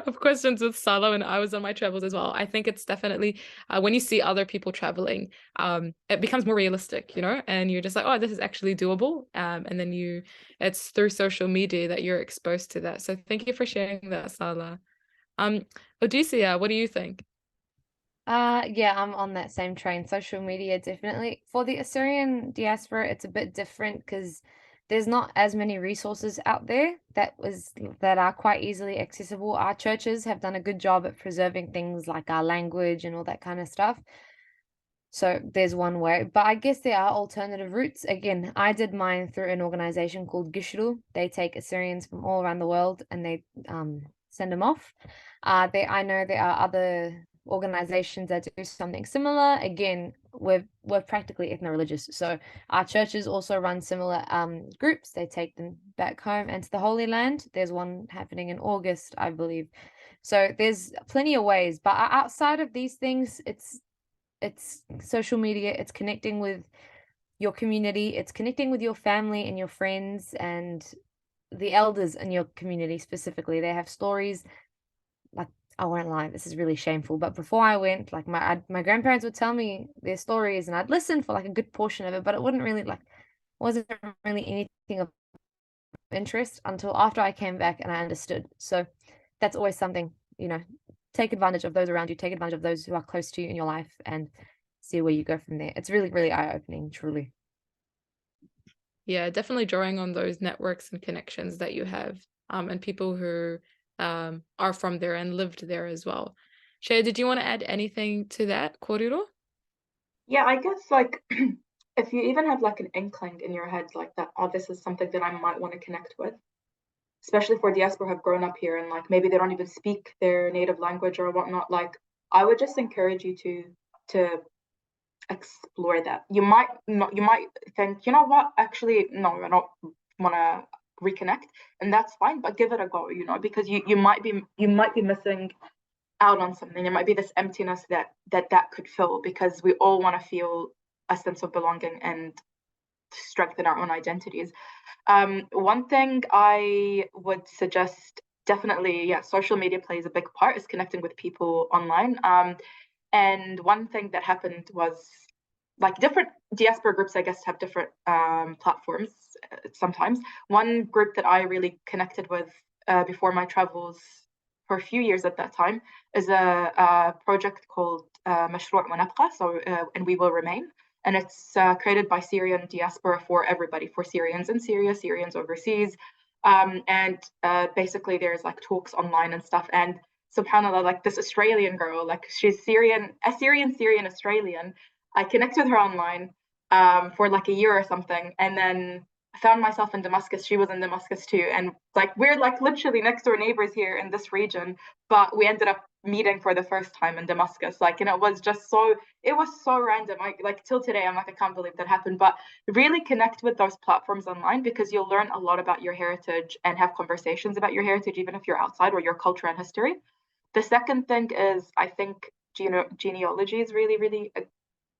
of questions with Sala when I was on my travels as well. I think it's definitely when you see other people traveling, it becomes more realistic, you know, and you're just like, oh, this is actually doable. And then it's through social media that you're exposed to that. So thank you for sharing that, Sala. Audesia, what do you think? Yeah, I'm on that same train. Social media, definitely. For the Assyrian diaspora, it's a bit different because there's not as many resources out there that are quite easily accessible. Our churches have done a good job at preserving things like our language and all that kind of stuff. So there's one way, but I guess there are alternative routes. Again, I did mine through an organization called Gishru. They take Assyrians from all around the world and they send them off. I know there are other organizations that do something similar. Again, we're practically ethno-religious, so our churches also run similar groups. They take them back home and to the Holy Land. There's one happening in August, I believe. So there's plenty of ways, but outside of these things, it's social media. It's connecting with your community. It's connecting with your family and your friends and the elders in your community specifically. They have stories. Like, I won't lie, this is really shameful, but before I went, like my grandparents would tell me their stories and I'd listen for like a good portion of it, but it wasn't really anything of interest until after I came back and I understood. So that's always something, you know, take advantage of those around you, take advantage of those who are close to you in your life and see where you go from there. It's really, really eye-opening, truly. Yeah, definitely drawing on those networks and connections that you have, and people who are from there and lived there as well. Shay, did you want to add anything to that, Koriro? Yeah, I guess like if you even have like an inkling in your head like that, oh, this is something that I might want to connect with, especially for diaspora who have grown up here and like maybe they don't even speak their native language or whatnot, like I would just encourage you to explore that. You might think, you know what, actually, no, I don't want to reconnect, and that's fine, but give it a go, because you might be missing out on something. There might be this emptiness that could fill, because we all want to feel a sense of belonging and strengthen our own identities. One thing I would suggest, definitely, social media plays a big part, is connecting with people online. And one thing that happened was, like, different diaspora groups, I guess, have different platforms sometimes. One group that I really connected with before my travels for a few years at that time is a project called مشروع ونبقى, so and we will remain. And it's created by Syrian diaspora for everybody, for Syrians in Syria, Syrians overseas. And basically there's like talks online and stuff. And subhanAllah, like this Australian girl, like she's Syrian Australian. I connected with her online for like a year or something. And then I found myself in Damascus. She was in Damascus too. And like, we're like literally next door neighbors here in this region, but we ended up meeting for the first time in Damascus. Like, and it was so random. Like till today, I'm like, I can't believe that happened. But really connect with those platforms online, because you'll learn a lot about your heritage and have conversations about your heritage, even if you're outside, or your culture and history. The second thing is, I think genealogy is really, really a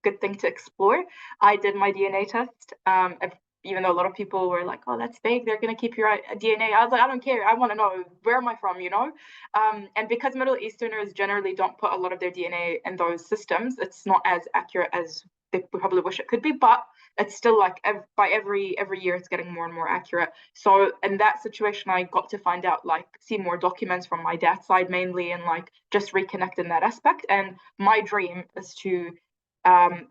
good thing to explore. I did my DNA test, even though a lot of people were like, oh, that's fake, they're going to keep your DNA. I was like, I don't care. I want to know, where am I from, And because Middle Easterners generally don't put a lot of their DNA in those systems, it's not as accurate as they probably wish it could be, but it's still like by every year it's getting more and more accurate. So in that situation, I got to find out, like, see more documents from my dad's side mainly, and like just reconnect in that aspect. And my dream is to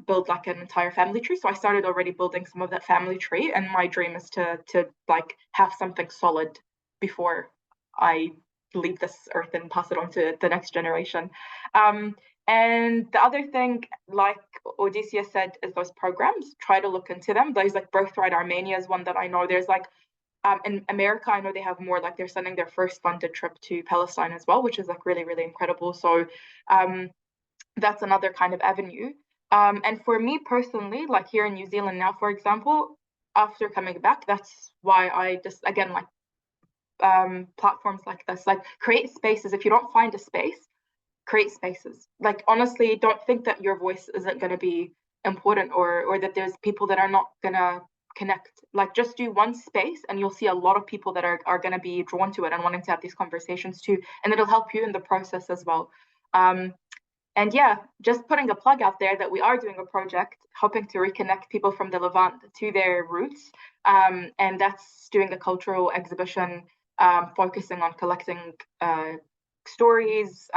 build like an entire family tree. So I started already building some of that family tree, and my dream is to like have something solid before I leave this earth and pass it on to the next generation. And the other thing, like Audesia said, is those programs. Try to look into them. There's like Birthright Armenia is one that I know. There's like in America, I know they have more, like they're sending their first funded trip to Palestine as well, which is like really, really incredible. So that's another kind of avenue. And for me personally, like here in New Zealand now, for example, after coming back, that's why I just, again, like platforms like this, like create spaces. If you don't find a space, create spaces. Like, honestly, don't think that your voice isn't going to be important, or that there's people that are not going to connect. Like, just do one space and you'll see a lot of people that are going to be drawn to it and wanting to have these conversations too. And it'll help you in the process as well. And yeah, just putting a plug out there that we are doing a project hoping to reconnect people from the Levant to their roots. And that's doing a cultural exhibition focusing on collecting stories,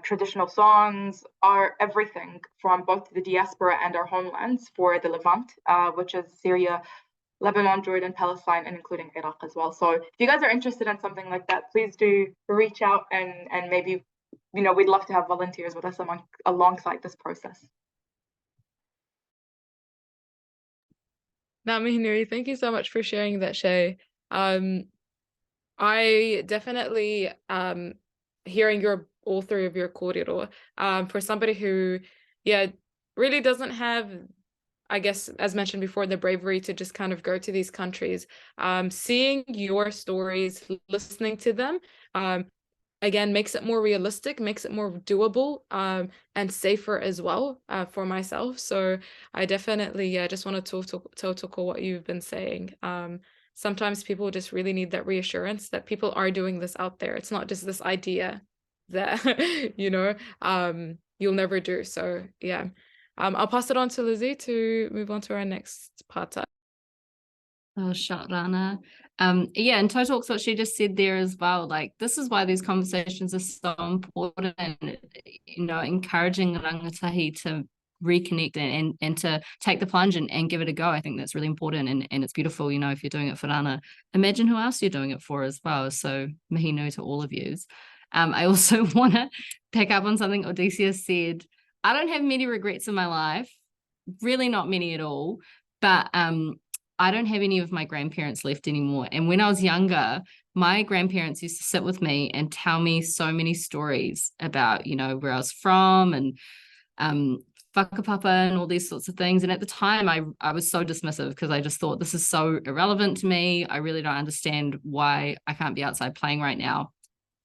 traditional songs, art, everything from both the diaspora and our homelands for the Levant, which is Syria, Lebanon, Jordan, Palestine, and including Iraq as well. So if you guys are interested in something like that, please do reach out, and maybe, we'd love to have volunteers with us alongside this process. Namihinui, thank you so much for sharing that, Shay. I definitely, hearing all three of your kōrero, for somebody who, really doesn't have, I guess, as mentioned before, the bravery to just kind of go to these countries, seeing your stories, listening to them, again, makes it more realistic, makes it more doable, and safer as well for myself. So I definitely just want to talk what you've been saying. Sometimes people just really need that reassurance that people are doing this out there. It's not just this idea that, you'll never do. So yeah, I'll pass it on to Lizzie to move on to our next part. Oh, shut Rana. Yeah, and total what she just said there as well. Like, this is why these conversations are so important, and encouraging rangatahi to reconnect and to take the plunge and give it a go. I think that's really important, and it's beautiful, if you're doing it for Rana. Imagine who else you're doing it for as well. So mihi nui to all of yous. I also want to pick up on something Audesia said. I don't have many regrets in my life, really not many at all, but I don't have any of my grandparents left anymore. And when I was younger, my grandparents used to sit with me and tell me so many stories about, where I was from and whakapapa and all these sorts of things. And at the time, I was so dismissive because I just thought, this is so irrelevant to me. I really don't understand why I can't be outside playing right now.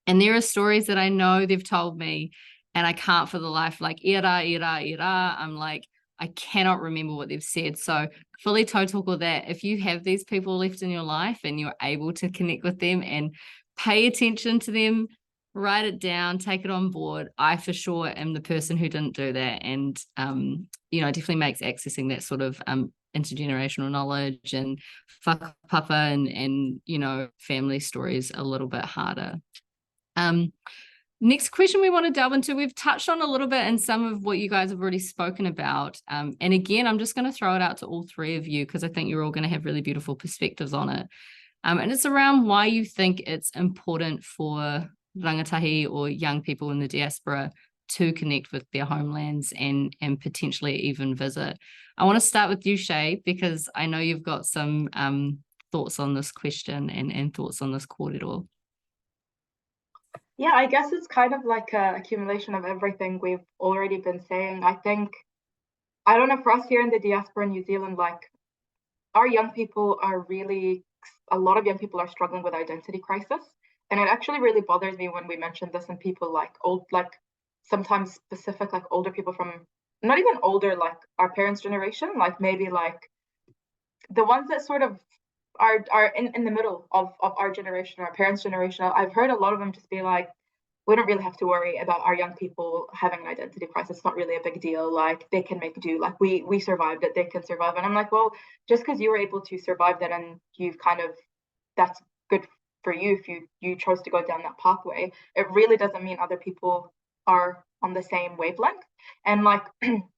And there are stories that I know they've told me, and I can't for the life, like, ira. I'm like, I cannot remember what they've said. So fully tautoko that if you have these people left in your life and you're able to connect with them and pay attention to them, write it down, take it on board. I for sure am the person who didn't do that. And, you know, it definitely makes accessing that sort of intergenerational knowledge and whakapapa and, you know, family stories a little bit harder. Next question we want to delve into, we've touched on a little bit in some of what you guys have already spoken about. And again, I'm just going to throw it out to all three of you because I think you're all going to have really beautiful perspectives on it. And it's around why you think it's important for rangatahi or young people in the diaspora to connect with their homelands and potentially even visit. I want to start with you, Shay, because I know you've got some thoughts on this question and thoughts on this kōrero. Yeah, I guess it's kind of like an accumulation of everything we've already been saying. I think, I don't know, for us here in the diaspora in New Zealand, like, our young people are really, a lot of young people are struggling with identity crisis. And it actually really bothers me when we mention this and people like sometimes specific, like older people from, not even older, like our parents' generation, like maybe like the ones that sort of are in the middle of our generation, our parents' generation. I've heard a lot of them just be like, we don't really have to worry about our young people having an identity crisis. It's not really a big deal. Like, they can make do. Like, we survived it, they can survive. And I'm like, well, just because you were able to survive that and you've kind of, that's good for you if you chose to go down that pathway, it really doesn't mean other people are on the same wavelength. And like,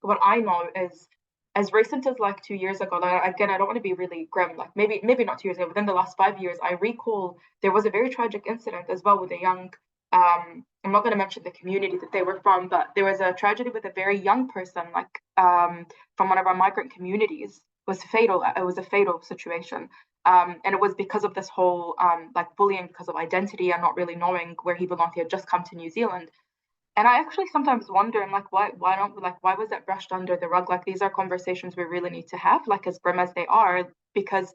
what I know is, as recent as like 2 years ago, like, again, I don't want to be really grim, like maybe not 2 years ago, within the last 5 years, I recall there was a very tragic incident as well with a young, I'm not going to mention the community that they were from, but there was a tragedy with a very young person, like from one of our migrant communities. It was fatal. It was a fatal situation. And it was because of this whole like bullying because of identity and not really knowing where he belonged. He had just come to New Zealand. And I actually sometimes wonder, I'm like, why was that brushed under the rug? Like, these are conversations we really need to have, like, as grim as they are, because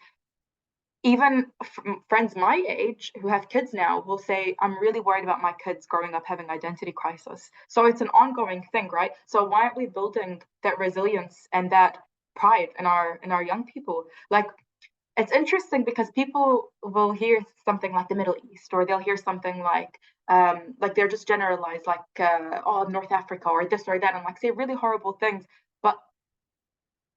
even friends my age who have kids now will say, I'm really worried about my kids growing up having identity crisis. So it's an ongoing thing, right? So why aren't we building that resilience and that pride in our young people? Like, it's interesting because people will hear something like the Middle East, or they'll hear something like they're just generalized, like, oh, North Africa or this or that, and like say really horrible things. But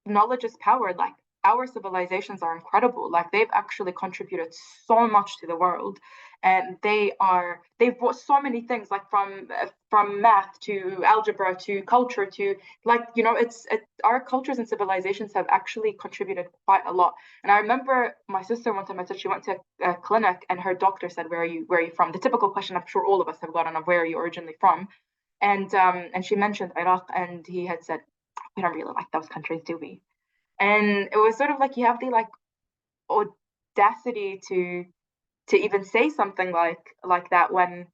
knowledge is power. Like, our civilizations are incredible. Like, they've actually contributed so much to the world, and they've brought so many things, like from math to algebra to culture to, like, you know, our cultures and civilizations have actually contributed quite a lot. And I remember my sister one time, I said she went to a clinic and her doctor said, where are you from? The typical question I'm sure all of us have gotten of where are you originally from? And she mentioned Iraq, and he had said, we don't really like those countries, do we? And it was sort of like, you have the like audacity to even say something like that when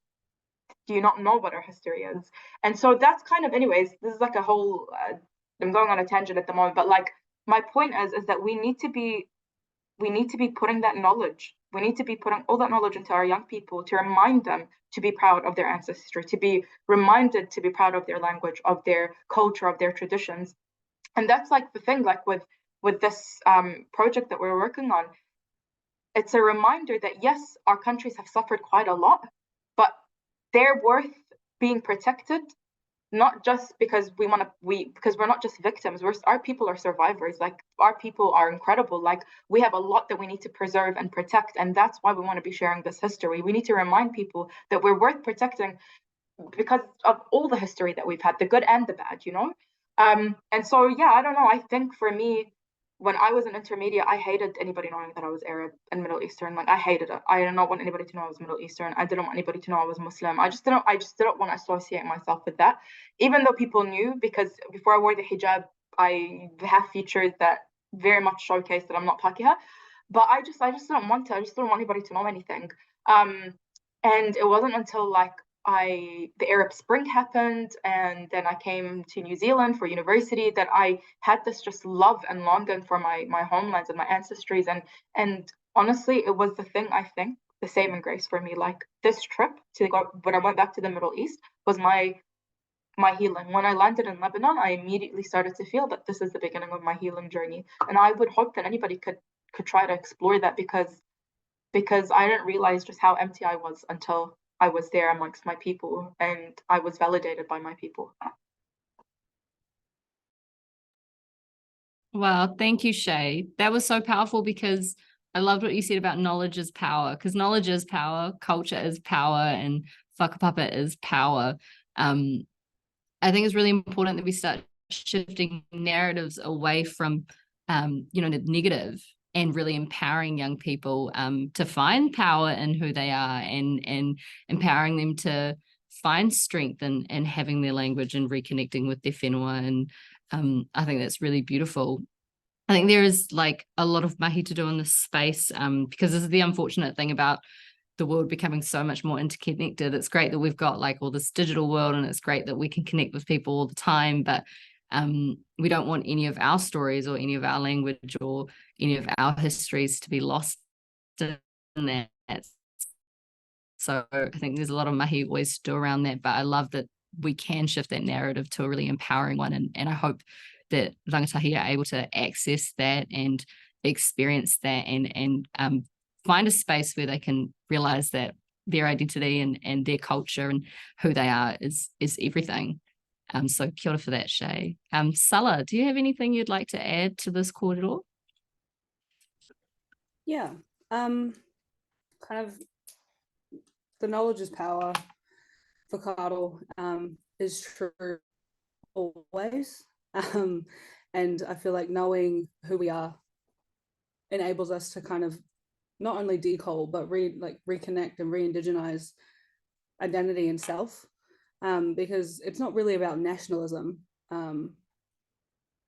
do you not know what our history is? And so that's kind of, anyways, this is like a whole, I'm going on a tangent at the moment, but like, my point is that we need to be putting that knowledge. We need to be putting all that knowledge into our young people to remind them to be proud of their ancestry, to be reminded to be proud of their language, of their culture, of their traditions. And that's like the thing, like with this project that we're working on, it's a reminder that yes, our countries have suffered quite a lot, but they're worth being protected, not just because because we're not just victims. Our people are survivors. Like, our people are incredible. Like, we have a lot that we need to preserve and protect, and that's why we want to be sharing this history. We need to remind people that we're worth protecting because of all the history that we've had, the good and the bad, you know. And so, yeah, I don't know. I think for me, when I was an intermediate, I hated anybody knowing that I was Arab and Middle Eastern. Like, I hated it. I did not want anybody to know I was Middle Eastern. I didn't want anybody to know I was Muslim. I just didn't want to associate myself with that, even though people knew, because before I wore the hijab, I have features that very much showcase that I'm not Pakeha. But I just didn't want to. I just didn't want anybody to know anything. And it wasn't until like the Arab Spring happened, and then I came to New Zealand for university, that I had this just love and longing for my homelands and my ancestries. And honestly, it was the thing, I think, the saving grace for me. Like, this trip to go, when I went back to the Middle East, was my healing. When I landed in Lebanon, I immediately started to feel that this is the beginning of my healing journey. And I would hope that anybody could try to explore that, because I didn't realize just how empty I was until I was there amongst my people and I was validated by my people. Wow, thank you, Shay. That was so powerful, because I loved what you said about knowledge is power, because knowledge is power, culture is power, and whakapapa is power. I think it's really important that we start shifting narratives away from, the negative, and really empowering young people to find power in who they are, and empowering them to find strength in having their language and reconnecting with their whenua. And I think that's really beautiful. I think there is like a lot of mahi to do in this space, because this is the unfortunate thing about the world becoming so much more interconnected. It's great that we've got like all this digital world, and it's great that we can connect with people all the time, but we don't want any of our stories or any of our language or any of our histories to be lost in that. So I think there's a lot of mahi always to do around that, but I love that we can shift that narrative to a really empowering one. And I hope that rangatahi are able to access that and experience that, and find a space where they can realize that their identity and their culture and who they are is everything. So kia ora for that, Shay. Sala, do you have anything you'd like to add to this kōrero? Yeah, kind of the knowledge is power for Karo is true always. And I feel like knowing who we are enables us to kind of not only decode, but reconnect and re-indigenize identity and self, because it's not really about nationalism at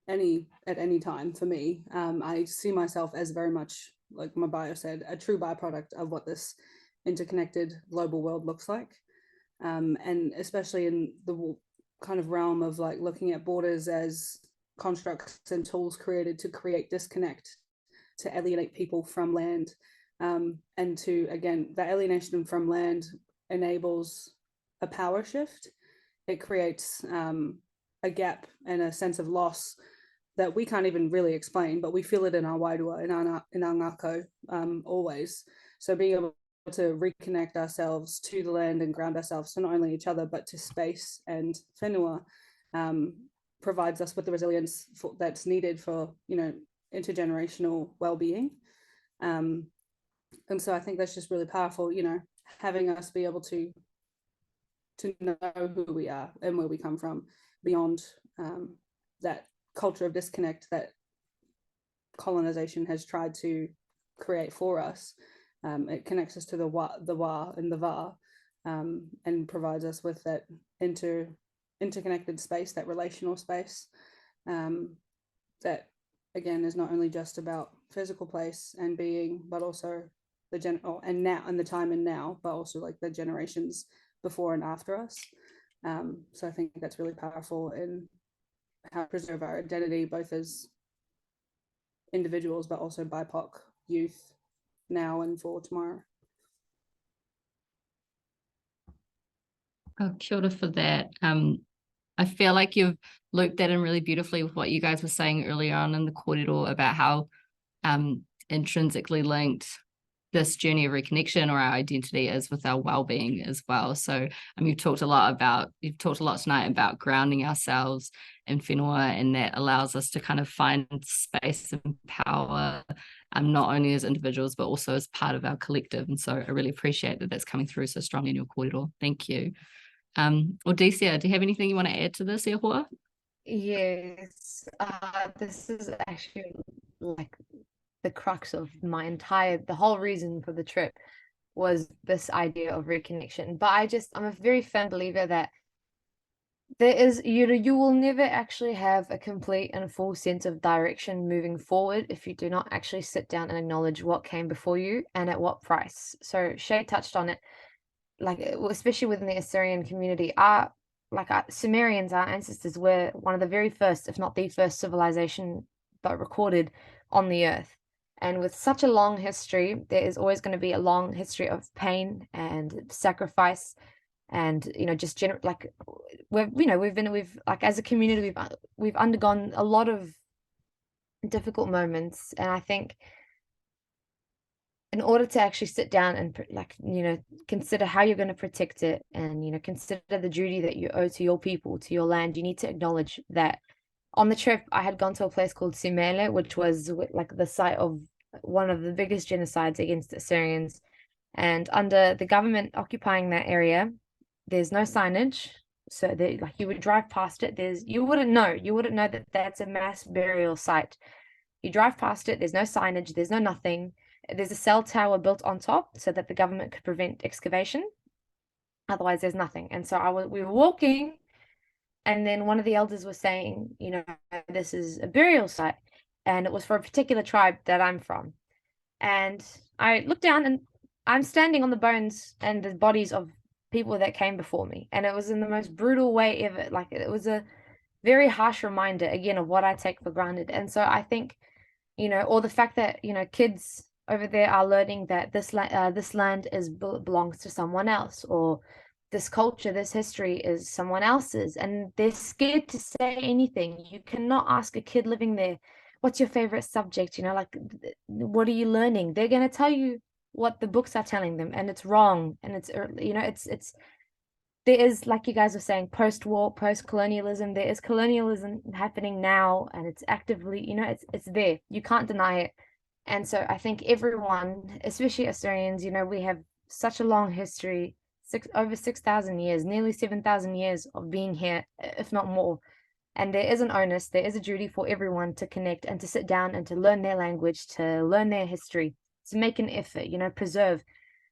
any time for me. I see myself as very much, like my bio said, a true byproduct of what this interconnected global world looks like, and especially in the kind of realm of like looking at borders as constructs and tools created to create disconnect, to alienate people from land, and to, again, the alienation from land enables a power shift. It creates a gap and a sense of loss that we can't even really explain, but we feel it in our wairua, in our ngako, always. So being able to reconnect ourselves to the land and ground ourselves to not only each other, but to space and whenua, provides us with the resilience that's needed for, intergenerational well-being. And so I think that's just really powerful, having us be able to know who we are and where we come from beyond that culture of disconnect that colonization has tried to create for us. It connects us to the wa and the va, and provides us with that interconnected space, that relational space, that again is not only just about physical place and being, but also the time and now, but also like the generations before and after us. So I think that's really powerful in how to preserve our identity, both as individuals, but also BIPOC youth now and for tomorrow. Oh, kia ora for that. I feel like you've looped that in really beautifully with what you guys were saying earlier on in the kōrero about how intrinsically linked this journey of reconnection or our identity is with our well-being as well. So you've talked a lot tonight about grounding ourselves in whenua, and that allows us to kind of find space and power, not only as individuals, but also as part of our collective. And so I really appreciate that that's coming through so strongly in your kōrero. Thank you. Audesia, do you have anything you want to add to this, Ehua? Yes, this is actually like the crux of the whole reason for the trip was this idea of reconnection. But I'm a very firm believer that there is, you will never actually have a complete and full sense of direction moving forward if you do not actually sit down and acknowledge what came before you and at what price. So Shay touched on it. like especially within the Assyrian community, our Sumerians, our ancestors, were one of the very first, if not the first civilization that recorded on the earth. And with such a long history, there is always going to be a long history of pain and sacrifice, and just we've like as a community we've undergone a lot of difficult moments, and I think in order to actually sit down and consider how you're going to protect it, and consider the duty that you owe to your people, to your land, you need to acknowledge that. On the trip, I had gone to a place called Sumele, which was like the site of one of the biggest genocides against Assyrians. And under the government occupying that area, there's no signage. So you would drive past it. You wouldn't know that that's a mass burial site. You drive past it, there's no signage, there's no nothing. There's a cell tower built on top so that the government could prevent excavation. Otherwise, there's nothing. And so we were walking, and then one of the elders was saying, this is a burial site, and it was for a particular tribe that I'm from. And I looked down, and I'm standing on the bones and the bodies of people that came before me. And it was in the most brutal way ever. Like, it was a very harsh reminder, again, of what I take for granted. And so I think, or the fact that, kids over there are learning that this land belongs to someone else, or this culture, this history is someone else's, and they're scared to say anything. You cannot ask a kid living there, what's your favorite subject? What are you learning? They're going to tell you what the books are telling them, and it's wrong. And it's there is, like you guys were saying, post-war, post-colonialism. There is colonialism happening now, and it's actively, it's there. You can't deny it. And so I think everyone, especially Assyrians, we have such a long history, over 6,000 years, nearly 7,000 years of being here, if not more. And there is an onus, there is a duty for everyone to connect and to sit down and to learn their language, to learn their history, to make an effort, preserve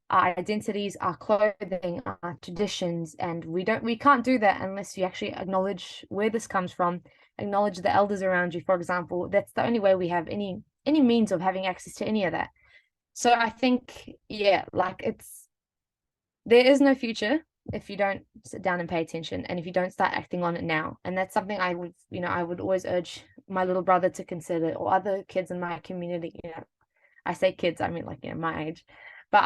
our identities, our clothing, our traditions. And we can't do that unless you actually acknowledge where this comes from, acknowledge the elders around you, for example. That's the only way we have any means of having access to any of that. So I think, there is no future if you don't sit down and pay attention, and if you don't start acting on it now. And that's something I would always urge my little brother to consider, or other kids in my community. I say kids, I mean my age. But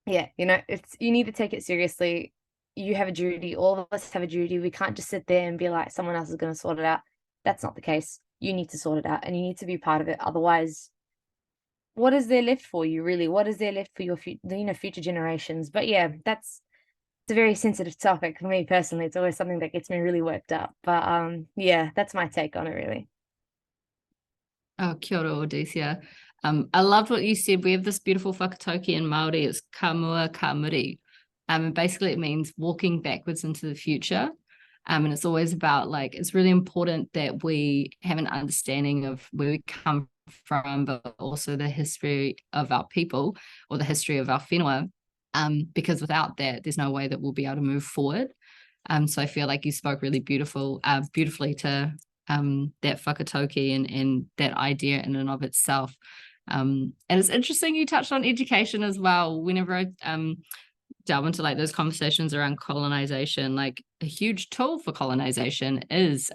it's, you need to take it seriously. You have a duty, all of us have a duty. We can't just sit there and be like, someone else is going to sort it out. That's not the case. You need to sort it out, and you need to be part of it. Otherwise, what is there left for you, really? What is there left for your future generations? But yeah, it's a very sensitive topic for me personally. It's always something that gets me really worked up. But that's my take on it, really. Oh, kia ora, Audesia. I loved what you said. We have this beautiful whakatauki in Māori. It's ka mua ka muri. And basically it means walking backwards into the future. And it's always about, it's really important that we have an understanding of where we come from, but also the history of our people, or the history of our whenua, because without that, there's no way that we'll be able to move forward. So I feel like you spoke really beautifully to that whakatauki and that idea in and of itself. And it's interesting you touched on education as well. Whenever I delve into those conversations around colonization, a huge tool for colonization is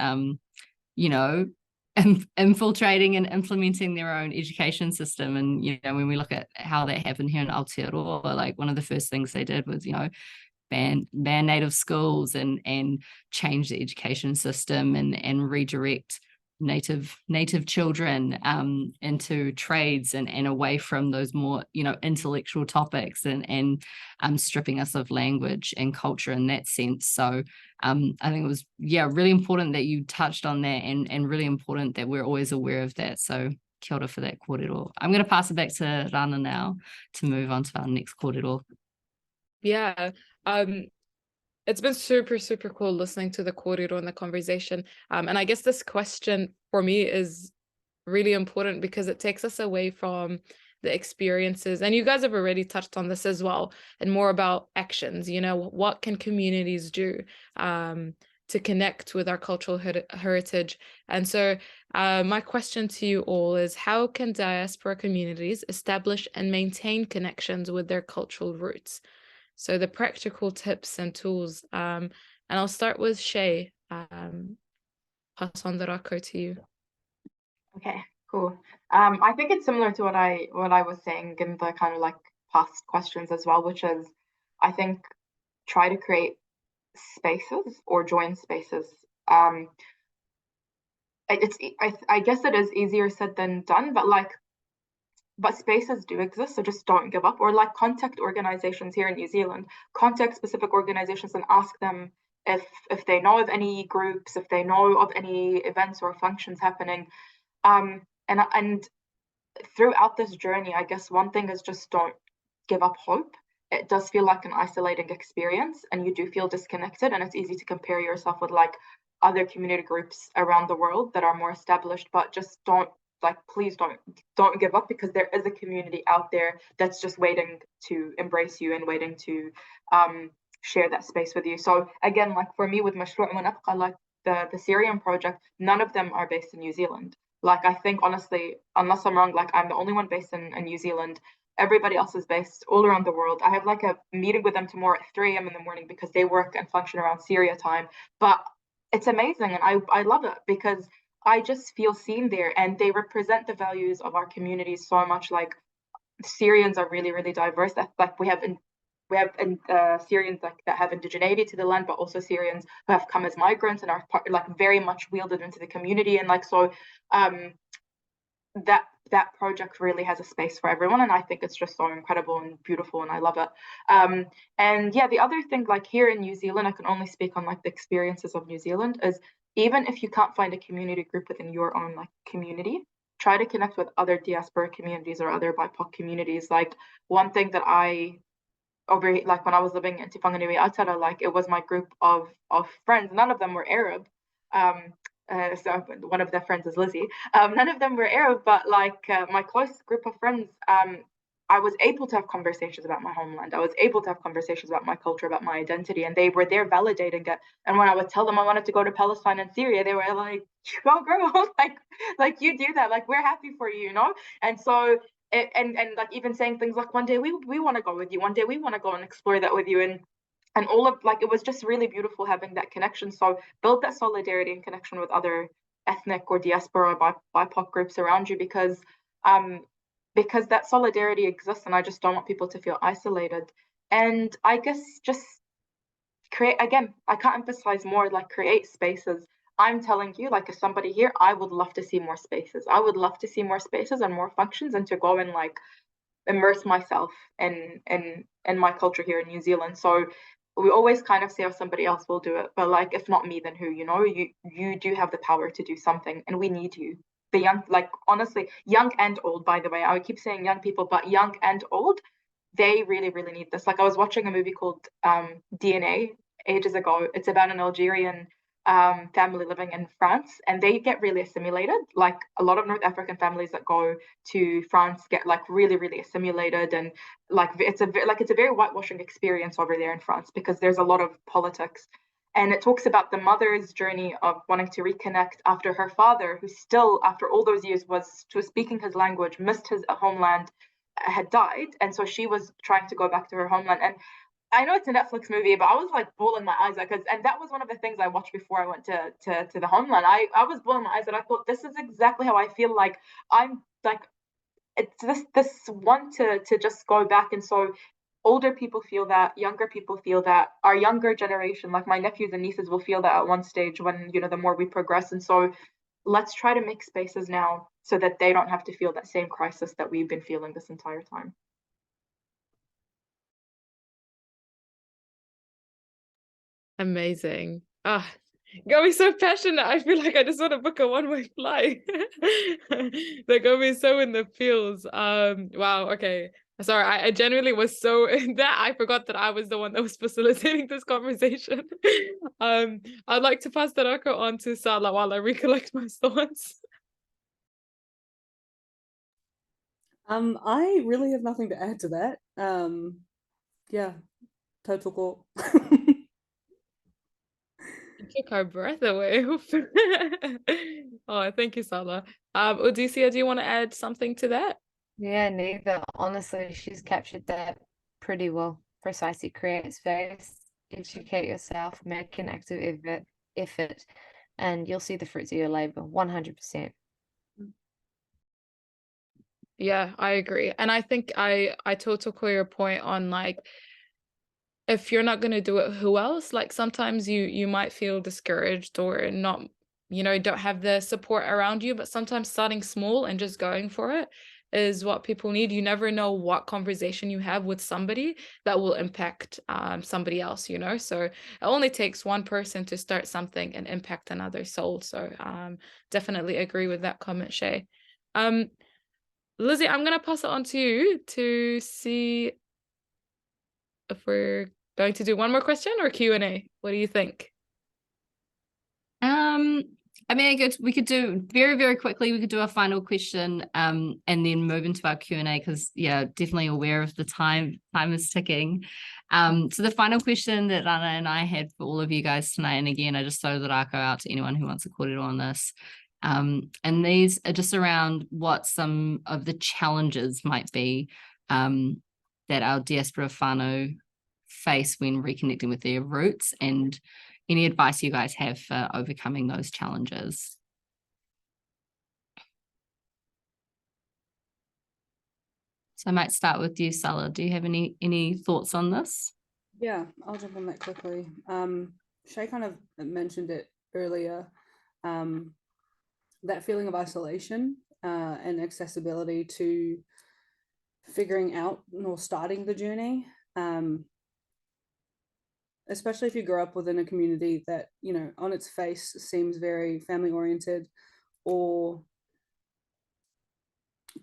infiltrating and implementing their own education system. And when we look at how that happened here in Aotearoa, one of the first things they did was ban native schools and change the education system and redirect native children into trades and away from those more intellectual topics and stripping us of language and culture in that sense. So I think it was really important that you touched on that, and really important that we're always aware of that. So kia ora for that kōrero. I'm going to pass it back to Rana now to move on to our next kōrero. Yeah, it's been super, super cool listening to the kōrero and the conversation. And I guess this question for me is really important because it takes us away from the experiences. And you guys have already touched on this as well, and more about actions. What can communities do to connect with our cultural heritage? And so my question to you all is, how can diaspora communities establish and maintain connections with their cultural roots? So the practical tips and tools. And I'll start with Shay. Pass on the rako to you. Okay, cool. I think it's similar to what I was saying in the kind of like past questions as well, which is I think try to create spaces or join spaces. I guess it is easier said than done, but spaces do exist, so just don't give up. Or like contact organizations here in New Zealand, contact specific organizations and ask them if they know of any groups, if they know of any events or functions happening. And throughout this journey, I guess one thing is just don't give up hope. It does feel like an isolating experience and you do feel disconnected, and it's easy to compare yourself with like other community groups around the world that are more established, but just please don't give up, because there is a community out there that's just waiting to embrace you and waiting to share that space with you. So again, like for me with Mashru' Munabqa, like the Syrian project, none of them are based in New Zealand. Like I think honestly, unless I'm wrong, like I'm the only one based in New Zealand. Everybody else is based all around the world. I have like a meeting with them tomorrow at 3 a.m. in the morning because they work and function around Syria time. But it's amazing, and I love it because I just feel seen there, and they represent the values of our communities so much. Like Syrians are really, really diverse. Like we have Syrians like that have indigeneity to the land, but also Syrians who have come as migrants and are like very much wielded into the community. And like so, that project really has a space for everyone, and I think it's just so incredible and beautiful, and I love it. And yeah, the other thing, like here in New Zealand, I can only speak on like the experiences of New Zealand, is even if you can't find a community group within your own like community, try to connect with other diaspora communities or other BIPOC communities. Like one thing that like when I was living in Tifanganui Aotearoa, like it was my group of friends. None of them were Arab. So one of their friends is Lizzie. None of them were Arab, but like my close group of friends, I was able to have conversations about my homeland. I was able to have conversations about my culture, about my identity, and they were there validating it. And when I would tell them I wanted to go to Palestine and Syria, they were like, "Go, girl! like you do that. Like we're happy for you, you know." And so, and like even saying things like, "One day we want to go with you. One day we want to go and explore that with you." And all of like it was just really beautiful having that connection. So build that solidarity and connection with other ethnic or diaspora BIPOC groups around you, because that solidarity exists, and I just don't want people to feel isolated. And I guess just create, again, I can't emphasize more, like create spaces. I'm telling you, like as somebody here, I would love to see more spaces. I would love to see more spaces and more functions, and to go and like immerse myself in my culture here in New Zealand. So we always kind of say, oh, somebody else will do it, but like if not me, then who? You know, you do have the power to do something, and we need you. The young, like honestly, young and old, by the way, I would keep saying young people, but young and old, they really, really need this. Like I was watching a movie called DNA ages ago. It's about an Algerian family living in France, and they get really assimilated. Like a lot of North African families that go to France get like really, really assimilated, and like it's a very whitewashing experience over there in France because there's a lot of politics. And it talks about the mother's journey of wanting to reconnect after her father, who still after all those years was speaking his language, missed his homeland, had died, and so she was trying to go back to her homeland. And I know it's a Netflix movie, but I was like bawling my eyes out, and that was one of the things I watched before I went to the homeland. I was bawling my eyes out. I thought, this is exactly how I feel. Like I'm like, it's this want to just go back. And so older people feel that, younger people feel that, our younger generation, like my nephews and nieces, will feel that at one stage when, you know, the more we progress. And so let's try to make spaces now so that they don't have to feel that same crisis that we've been feeling this entire time. Amazing. Ah, got me so passionate. I feel like I just want to book a one-way flight. That got me so in the feels. Wow, okay. Sorry, I genuinely was so in that I forgot that I was the one that was facilitating this conversation. I'd like to pass the rako on to Sala while I recollect my thoughts. I really have nothing to add to that. Yeah, total. Took our breath away. Oh, thank you, Sala. Audesia, do you want to add something to that? Yeah, neither. Honestly, she's captured that pretty well. precisely create space, educate yourself, make an active effort, and you'll see the fruits of your labor 100%. Yeah, I agree. And I think I totally your point on like, if you're not going to do it, who else? Like sometimes you might feel discouraged or not, don't have the support around you, but sometimes starting small and just going for it is what people need. You never know what conversation you have with somebody that will impact somebody else, so it only takes one person to start something and impact another soul. So definitely agree with that comment, Shay. Lizzie, I'm going to pass it on to you to see if we're going to do one more question or Q&A. What do you think? I mean, we could do very, very quickly. We could do a final question, and then move into our Q&A because, yeah, definitely aware of the time. Time is ticking. So the final question that Rana and I had for all of you guys tonight, and again, I just throw the rako out to anyone who wants a kōrero on this. And these are just around what some of the challenges might be that our diaspora whānau face when reconnecting with their roots, and any advice you guys have for overcoming those challenges. So I might start with you, Sala. Do you have any thoughts on this? Yeah, I'll jump on that quickly. Shay kind of mentioned it earlier, that feeling of isolation and accessibility to figuring out or starting the journey. Especially if you grow up within a community that, on its face seems very family oriented or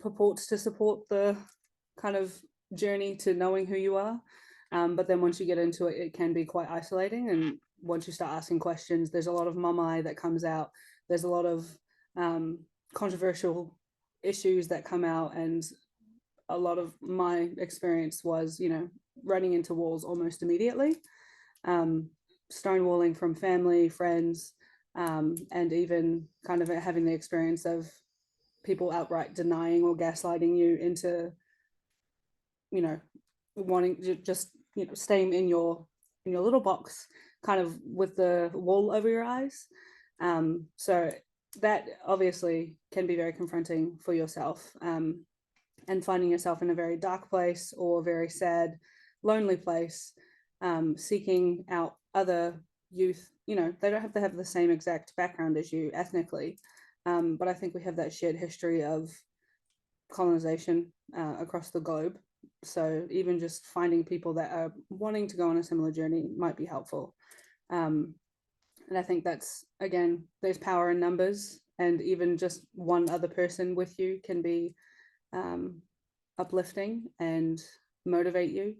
purports to support the kind of journey to knowing who you are. But then once you get into it, it can be quite isolating. And once you start asking questions, there's a lot of mamae that comes out. There's a lot of controversial issues that come out. And a lot of my experience was, running into walls almost immediately. Stonewalling from family, friends, and even kind of having the experience of people outright denying or gaslighting you into, wanting just, staying in your little box, kind of with the wall over your eyes. So that obviously can be very confronting for yourself, and finding yourself in a very dark place or a very sad, lonely place. Seeking out other youth, they don't have to have the same exact background as you ethnically, but I think we have that shared history of colonization across the globe. So even just finding people that are wanting to go on a similar journey might be helpful. And I think that's, again, there's power in numbers, and even just one other person with you can be uplifting and motivate you.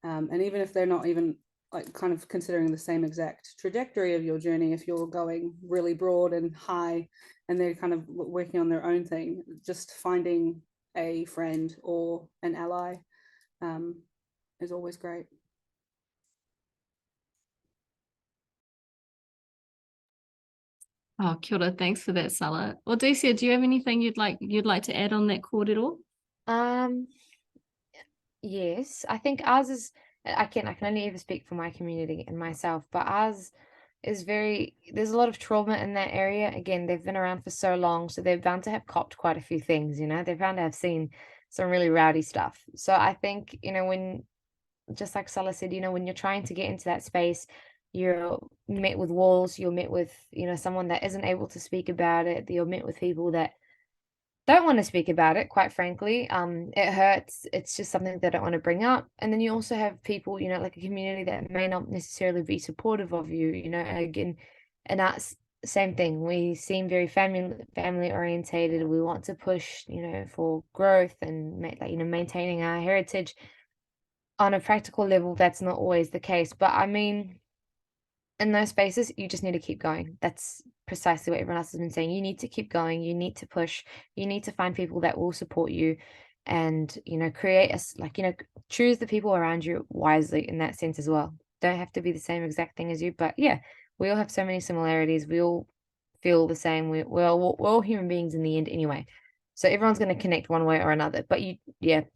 And even if they're not even like kind of considering the same exact trajectory of your journey, if you're going really broad and high and they're kind of working on their own thing, just finding a friend or an ally is always great. Oh, kia ora. Thanks for that, Sala. Audesia, do you have anything you'd like to add on that kōrero? Yes, I think ours is, I can only ever speak for my community and myself, but ours is there's a lot of trauma in that area. Again, they've been around for so long, so they're bound to have copped quite a few things, they're bound to have seen some really rowdy stuff. So I think, when, just like Sala said, when you're trying to get into that space, you're met with walls, you're met with, someone that isn't able to speak about it, you're met with people that don't want to speak about it, quite frankly. It hurts. It's just something they don't want to bring up. And then you also have people, like a community that may not necessarily be supportive of you, again, and that's same thing. We seem very family orientated. We want to push, for growth and maintaining our heritage. On a practical level, that's not always the case. But I mean, in those spaces, you just need to keep going. That's precisely what everyone else has been saying. You need to keep going. You need to push. You need to find people that will support you, and create choose the people around you wisely in that sense as well. Don't have to be the same exact thing as you, but yeah, we all have so many similarities. We all feel the same. We're all human beings in the end anyway. So everyone's going to connect one way or another. But you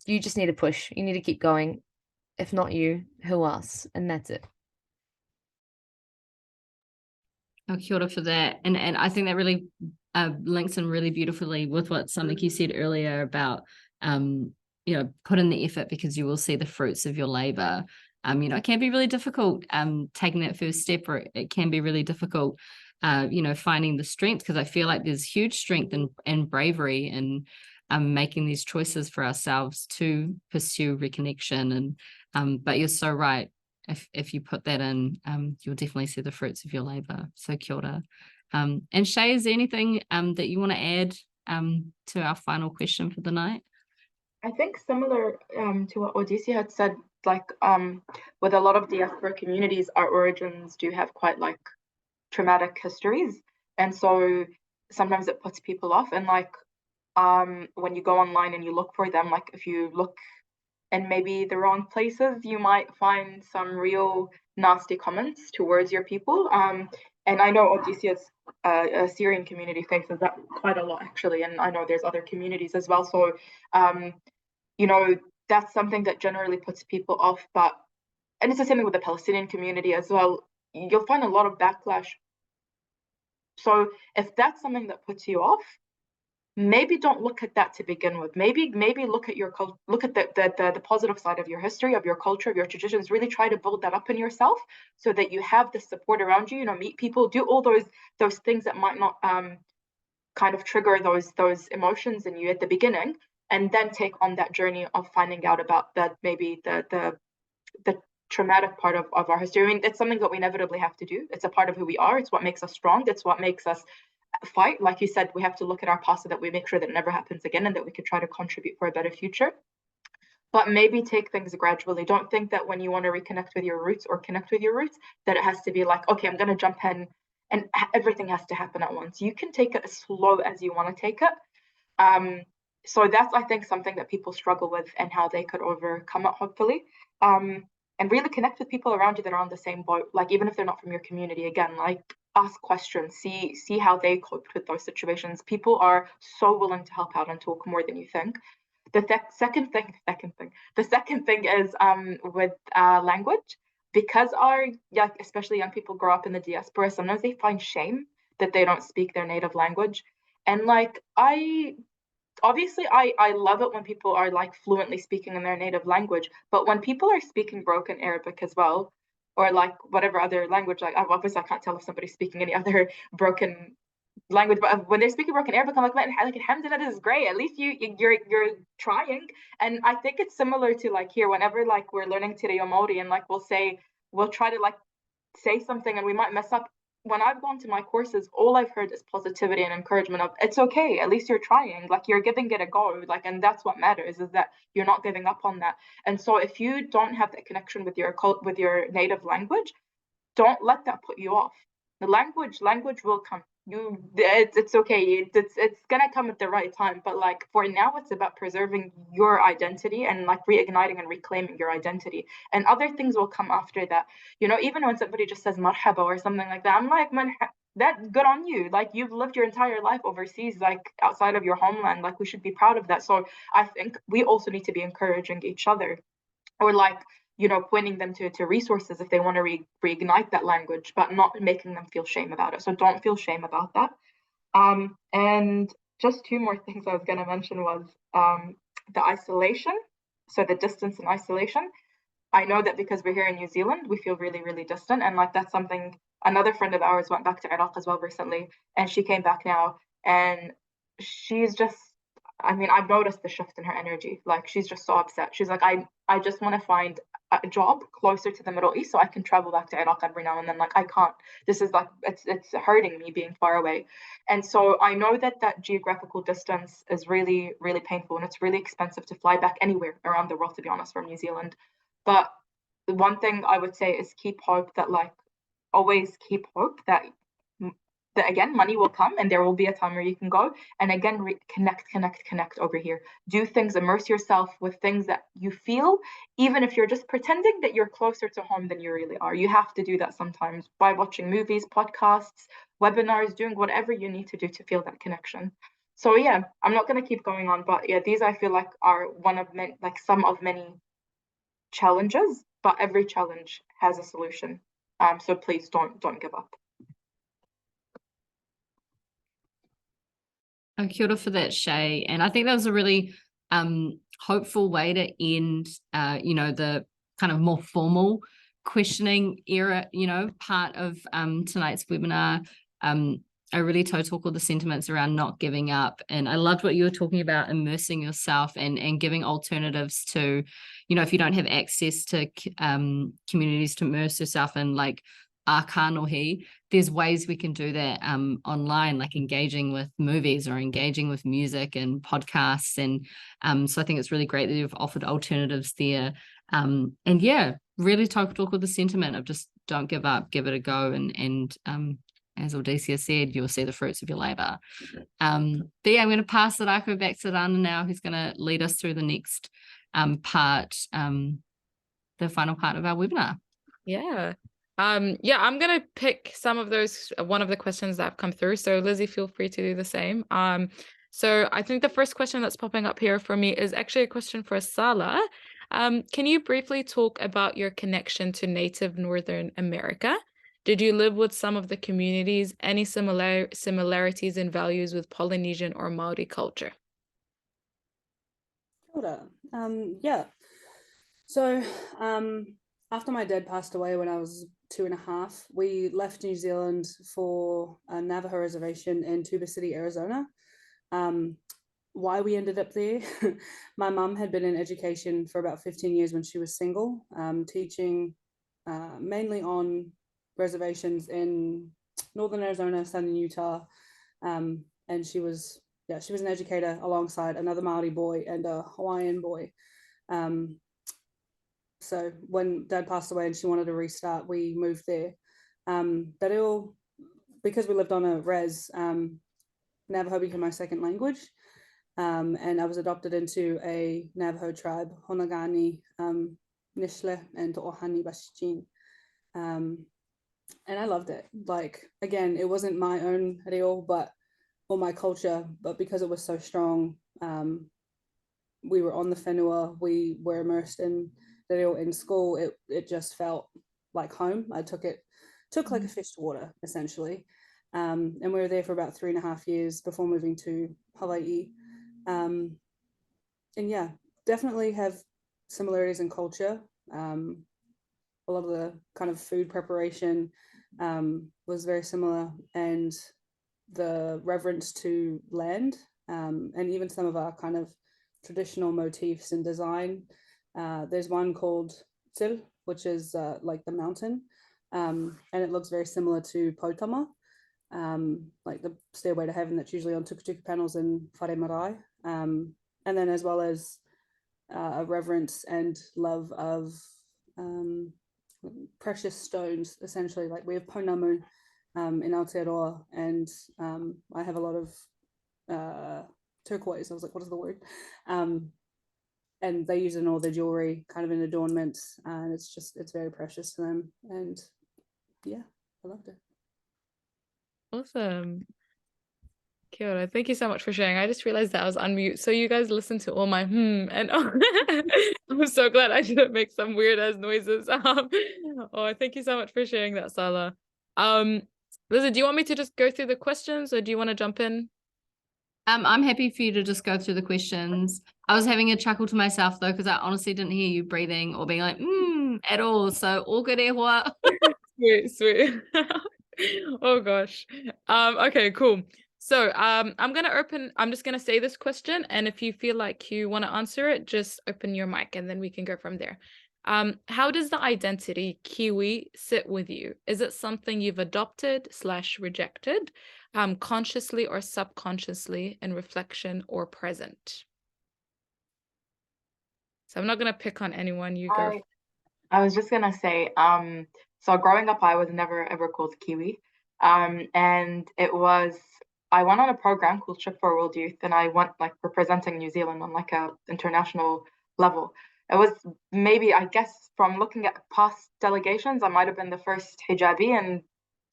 just need to push. You need to keep going. if not you, who else? And that's it. Oh, kia ora for that. And I think that really links in really beautifully with what Samiki said earlier about, put in the effort because you will see the fruits of your labor. It can be really difficult taking that first step, or it can be really difficult, finding the strength, because I feel like there's huge strength and bravery in making these choices for ourselves to pursue reconnection. But you're so right. If you put that in, you'll definitely see the fruits of your labor. So kia ora. And Shay, is there anything that you want to add to our final question for the night? I think similar to what Audesia had said, like with a lot of diaspora communities, our origins do have quite like traumatic histories, and so sometimes it puts people off. And like when you go online and you look for them, like if you look in maybe the wrong places, you might find some real nasty comments towards your people. And I know Audesia's Syrian community faces that quite a lot, actually, and I know there's other communities as well. So that's something that generally puts people off. And it's the same thing with the Palestinian community as well. You'll find a lot of backlash. So if that's something that puts you off, maybe don't look at that to begin with. Maybe look at your look at the positive side of your history, of your culture, of your traditions. Really try to build that up in yourself so that you have the support around you. Meet people, do all those things that might not kind of trigger those emotions in you at the beginning, and then take on that journey of finding out about that, maybe the traumatic part of our history. I mean, it's something that we inevitably have to do. It's a part of who we are. It's what makes us strong. It's what makes us fight. Like you said, we have to look at our past so that we make sure that it never happens again, and that we could try to contribute for a better future. But maybe take things gradually. Don't think that when you want to reconnect with your roots or connect with your roots, that it has to be like, okay, I'm going to jump in and everything has to happen at once. You can take it as slow as you want to take it. So that's, I think, something that people struggle with, and how they could overcome it, hopefully. And really connect with people around you that are on the same boat. Like, even if they're not from your community, again, like, ask questions, see how they coped with those situations. People are so willing to help out and talk more than you think. The second thing is with language, because especially young people grow up in the diaspora, sometimes they find shame that they don't speak their native language. And like, I love it when people are like fluently speaking in their native language, but when people are speaking broken Arabic as well, or like whatever other language, like obviously I can't tell if somebody's speaking any other broken language, but when they're speaking broken Arabic, I'm like, man, like, alhamdulillah, this is great. At least you're trying. And I think it's similar to like here, whenever like we're learning Te Reo Māori, and like we'll try to like say something and we might mess up. When I've gone to my courses, all I've heard is positivity and encouragement of, it's okay, at least you're trying, like you're giving it a go, like, and that's what matters, is that you're not giving up on that. And so if you don't have that connection with your native language, don't let that put you off. The language will come. It's okay. It's gonna come at the right time. But like for now, it's about preserving your identity and like reigniting and reclaiming your identity. And other things will come after that. Even when somebody just says marhaba or something like that, I'm like, man, that good on you. Like, you've lived your entire life overseas, like outside of your homeland. Like, we should be proud of that. So I think we also need to be encouraging each other, or like, pointing them to resources if they want to reignite that language, but not making them feel shame about it. So don't feel shame about that. And just two more things I was going to mention was the isolation. So the distance and isolation. I know that because we're here in New Zealand, we feel really, really distant. And like, that's something, another friend of ours went back to Iraq as well recently, and she came back now, and she's just, I've noticed the shift in her energy. Like, she's just so upset. She's like, I just want to find a job closer to the Middle East so I can travel back to Iraq every now and then. Like, I can't. This is like, it's hurting me being far away. And so I know that geographical distance is really, really painful, and it's really expensive to fly back anywhere around the world, to be honest, from New Zealand. But the one thing I would say is keep hope, that like, always keep hope that again, money will come and there will be a time where you can go. And again, connect over here. Do things, immerse yourself with things that you feel, even if you're just pretending that you're closer to home than you really are. You have to do that sometimes by watching movies, podcasts, webinars, doing whatever you need to do to feel that connection. So yeah, I'm not going to keep going on, but yeah, these I feel like are one of many, like some of many challenges, but every challenge has a solution. So please don't give up. Kia ora for that, Shay. And I think that was a really hopeful way to end, the kind of more formal questioning era, part of tonight's webinar. I really total the sentiments around not giving up. And I loved what you were talking about, immersing yourself and giving alternatives to, if you don't have access to communities to immerse yourself in, like ākanohi, there's ways we can do that online, like engaging with movies or engaging with music and podcasts. And so I think it's really great that you've offered alternatives there. And yeah, really talk with the sentiment of just don't give up, give it a go. And as Audesia said, you'll see the fruits of your labour. But yeah, I'm going to pass the rākau back to Rana now, who's going to lead us through the next part, the final part of our webinar. Yeah. I'm going to pick some of those, one of the questions that have come through. So Lizzie, feel free to do the same. So I think the first question that's popping up here for me is actually a question for Sala. Can you briefly talk about your connection to Native Northern America? Did you live with some of the communities? Any similarities in values with Polynesian or Maori culture? Yeah. So after my dad passed away when I was 2.5, we left New Zealand for a Navajo reservation in Tuba City, Arizona. Why we ended up there, my mum had been in education for about 15 years when she was single, teaching mainly on reservations in northern Arizona, southern Utah, and she was an educator alongside another Maori boy and a Hawaiian boy. So when Dad passed away and she wanted to restart, we moved there. But because we lived on a res, Navajo became my second language, and I was adopted into a Navajo tribe, Honagani, Nishle, and To'ohani Bashichin. And I loved it. Like, again, it wasn't my own reo, or my culture, but because it was so strong, we were on the whenua, we were immersed in the reo in school, it just felt like home. I took like a fish to water, essentially. And we were there for about 3.5 years before moving to Hawaii. And yeah, definitely have similarities in culture. A lot of the kind of food preparation was very similar, and the reverence to land, and even some of our kind of traditional motifs and design. There's one called Til, which is like the mountain, and it looks very similar to Potama, like the Stairway to Heaven that's usually on tukutuku panels in Whare Marae. And then as well as a reverence and love of precious stones, essentially. Like we have pounamu in Aotearoa, and I have a lot of turquoise. I was like, what is the word? And they use it in all their jewelry, kind of in adornments, and it's very precious to them. And yeah, I loved it. Awesome. Kia ora. Thank you so much for sharing. I just realized that I was on mute, so you guys listen to all my and I'm so glad I didn't make some weird ass noises. Thank you so much for sharing that, Sala. Lizzie, do you want me to just go through the questions, or do you want to jump in? I'm happy for you to just go through the questions. I was having a chuckle to myself though, because I honestly didn't hear you breathing or being like at all. So all good, Ehua. Sweet. Oh gosh. Okay, cool. So I'm just gonna say this question, and if you feel like you want to answer it, just open your mic and then we can go from there. How does the identity Kiwi sit with you? Is it something you've adopted / rejected, consciously or subconsciously, in reflection or present? So I'm not gonna pick on anyone. You go. I was just gonna say, so growing up, I was never ever called Kiwi, and I went on a program called Trip for World Youth, and I went like representing New Zealand on like a international level. It was maybe, I guess, from looking at past delegations, I might have been the first hijabi, and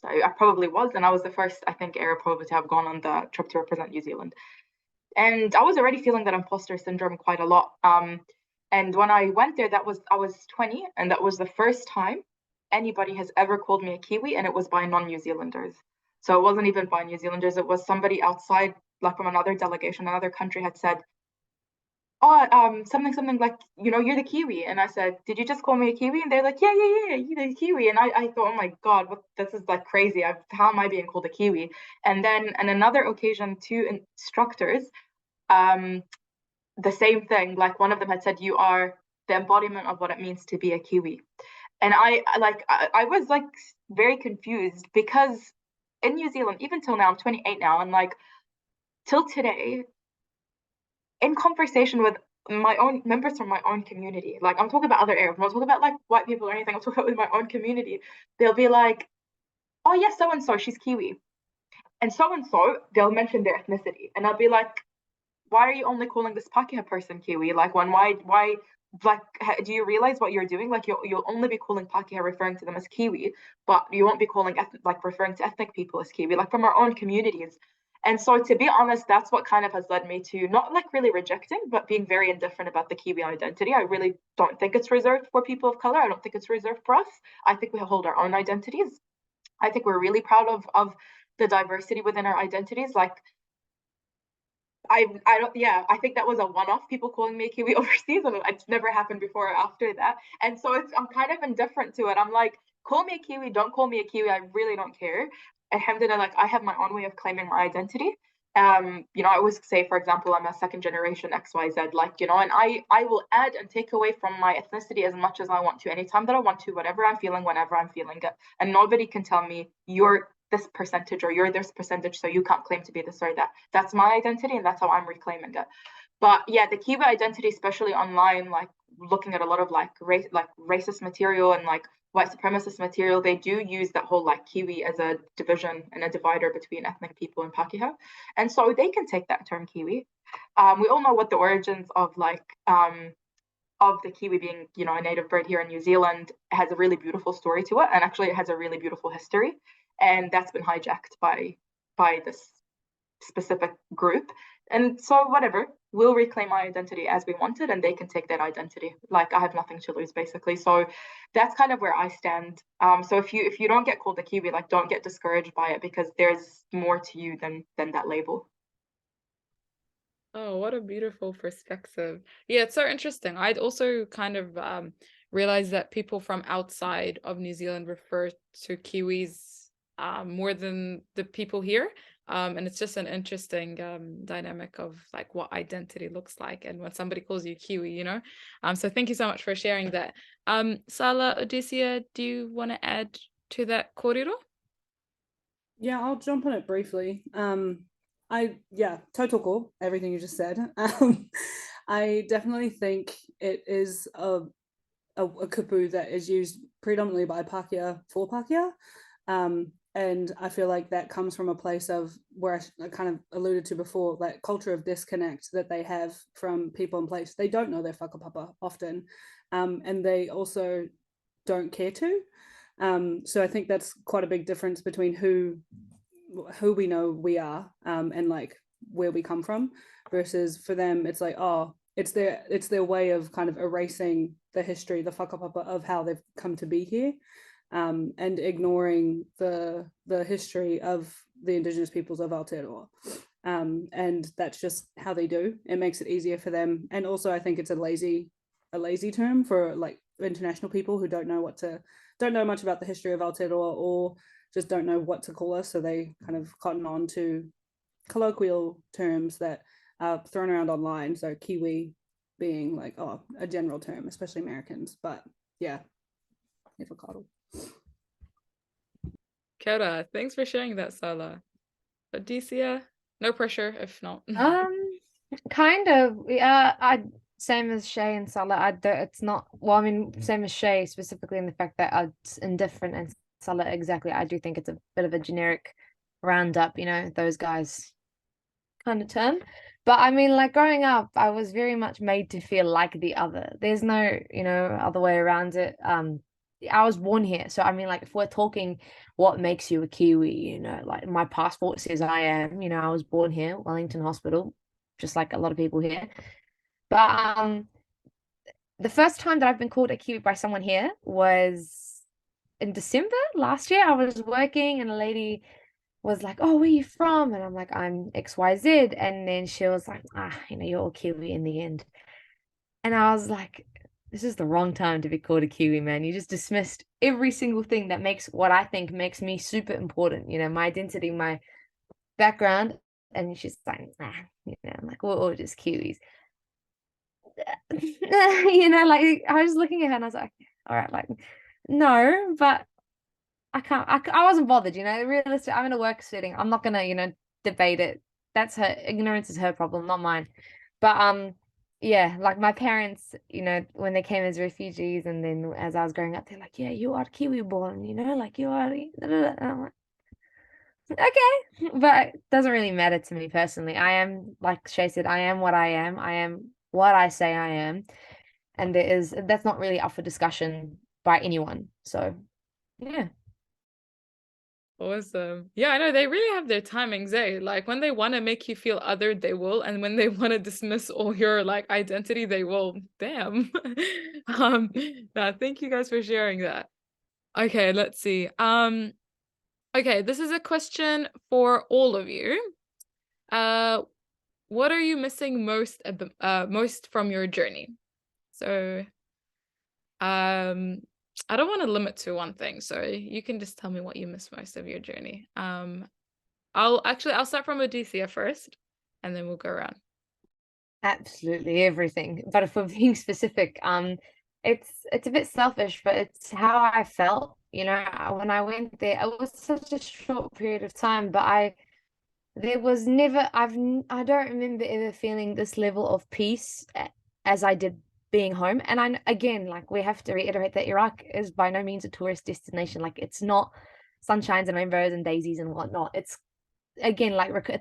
I probably was, and I was the first, I think, Arab probably to have gone on the trip to represent New Zealand. And I was already feeling that imposter syndrome quite a lot. And when I went there, I was 20, and that was the first time anybody has ever called me a Kiwi, and it was by non-New Zealanders. So it wasn't even by New Zealanders, it was somebody outside, like from another delegation, another country had said, oh, something like, you're the Kiwi. And I said, did you just call me a Kiwi? And they're like, yeah, you're the Kiwi. And I thought, oh my God, this is like crazy. How am I being called a Kiwi? And then on another occasion, two instructors, the same thing, like one of them had said, you are the embodiment of what it means to be a Kiwi. And I was like very confused, because in New Zealand, even till now, I'm 28 now, and like till today, in conversation with my own members from my own community, like I'm talking about other Arabs, I'm not talking about like white people or anything, I'm talking about with my own community, they'll be like, oh yes, so-and-so, she's Kiwi. And so-and-so, they'll mention their ethnicity. And I'll be like, why are you only calling this Pākehā person Kiwi? Like, why, like, do you realize what you're doing? Like, you'll only be calling Pākehā, referring to them as Kiwi, but you won't be calling, referring to ethnic people as Kiwi, like from our own communities. And so, to be honest, that's what kind of has led me to not like really rejecting, but being very indifferent about the Kiwi identity. I really don't think it's reserved for people of color. I don't think it's reserved for us. I think we hold our own identities. I think we're really proud of the diversity within our identities. Like, I think that was a one-off, people calling me a Kiwi overseas, and it's never happened before or after that. And so I'm kind of indifferent to it. I'm like, call me a Kiwi, don't call me a Kiwi, I really don't care. Alhamdulillah, like I have my own way of claiming my identity. I always say, for example, I'm a second generation XYZ, and I will add and take away from my ethnicity as much as I want to, anytime that I want to, whatever I'm feeling, whenever I'm feeling it. And nobody can tell me you're this percentage or you're this percentage, so you can't claim to be this or that. That's my identity, and that's how I'm reclaiming it. But yeah, the Kiwi identity, especially online, like looking at a lot of racist material and like white supremacist material, they do use that whole like Kiwi as a division and a divider between ethnic people and Pākehā. And so they can take that term Kiwi. We all know what the origins of the Kiwi being, a native bird here in New Zealand has a really beautiful story to it. And actually it has a really beautiful history. And that's been hijacked by this specific group. And so whatever, we'll reclaim our identity as we want it, and they can take that identity. Like, I have nothing to lose, basically. So that's kind of where I stand. So if you don't get called a Kiwi, like, don't get discouraged by it, because there's more to you than that label. Oh, what a beautiful perspective. Yeah, it's so interesting. I'd also kind of realized that people from outside of New Zealand refer to Kiwis more than the people here. And it's just an interesting dynamic of like what identity looks like, and when somebody calls you Kiwi, So thank you so much for sharing that. Sala, Audesia, do you want to add to that kōrero? Yeah, I'll jump on it briefly. Tautoko, everything you just said. I definitely think it is a kupu that is used predominantly by Pākehā for Pākehā. And I feel like that comes from a place of where I kind of alluded to before, that culture of disconnect that they have from people in place. They don't know their whakapapa often, and they also don't care to. So I think that's quite a big difference between who we know we are, and like where we come from, versus for them it's like, oh, it's their way of kind of erasing the history, the whakapapa of how they've come to be here. And ignoring the history of the Indigenous peoples of Aotearoa. And that's just how they do. It makes it easier for them. And also I think it's a lazy term for like international people who don't know much about the history of Aotearoa, or just don't know what to call us. So they kind of cotton on to colloquial terms that are thrown around online. So Kiwi being like, oh, a general term, especially Americans. But yeah, if a coddle. Kia ora. Thanks for sharing that, Sala. Audesia, no pressure if not. Kind of. Yeah, same as Shay and Sala. It's not, well, I mean, same as Shay, specifically in the fact that it's indifferent, and Sala exactly. I do think it's a bit of a generic roundup, those guys kind of term. But I mean, like growing up, I was very much made to feel like the other. There's no, other way around it. I was born here. So I mean, like if we're talking what makes you a Kiwi, like my passport says I am, I was born here, Wellington Hospital, just like a lot of people here. But the first time that I've been called a Kiwi by someone here was in December last year. I was working and a lady was like, "Oh, where are you from?" And I'm like, "I'm XYZ." And then she was like, "You're all Kiwi in the end." And I was like, this is the wrong time to be called a Kiwi, man. You just dismissed every single thing that makes what I think makes me super important, my identity, my background. And she's like, I'm like, we're all just Kiwis. Like I was looking at her and I was like, all right, like, no, but I wasn't bothered, realistic. I'm in a work setting. I'm not gonna, debate it. That's her ignorance is her problem, not mine. But yeah, like my parents, when they came as refugees and then as I was growing up, they're like, yeah, you are Kiwi born, like you are. And I'm like, okay, but it doesn't really matter to me personally. I am, like Shay said, I am what I am. I am what I say I am. And that's not really up for discussion by anyone. So yeah. Awesome. Yeah, I know they really have their timings, eh? Like when they want to make you feel othered, they will, and when they want to dismiss all your like identity, they will. Damn. Thank you guys for sharing that. Okay, let's see. Okay, this is a question for all of you. What are you missing most at the most from your journey? So, I don't want to limit to one thing, so you can just tell me what you miss most of your journey. I'll start from Audesia first, and then we'll go around. Absolutely everything. But if we're being specific, it's a bit selfish, but it's how I felt. When I went there, it was such a short period of time, but there was never I don't remember ever feeling this level of peace as I did being home. And again, like we have to reiterate that Iraq is by no means a tourist destination. Like it's not sunshines and rainbows and daisies and whatnot. It's again like I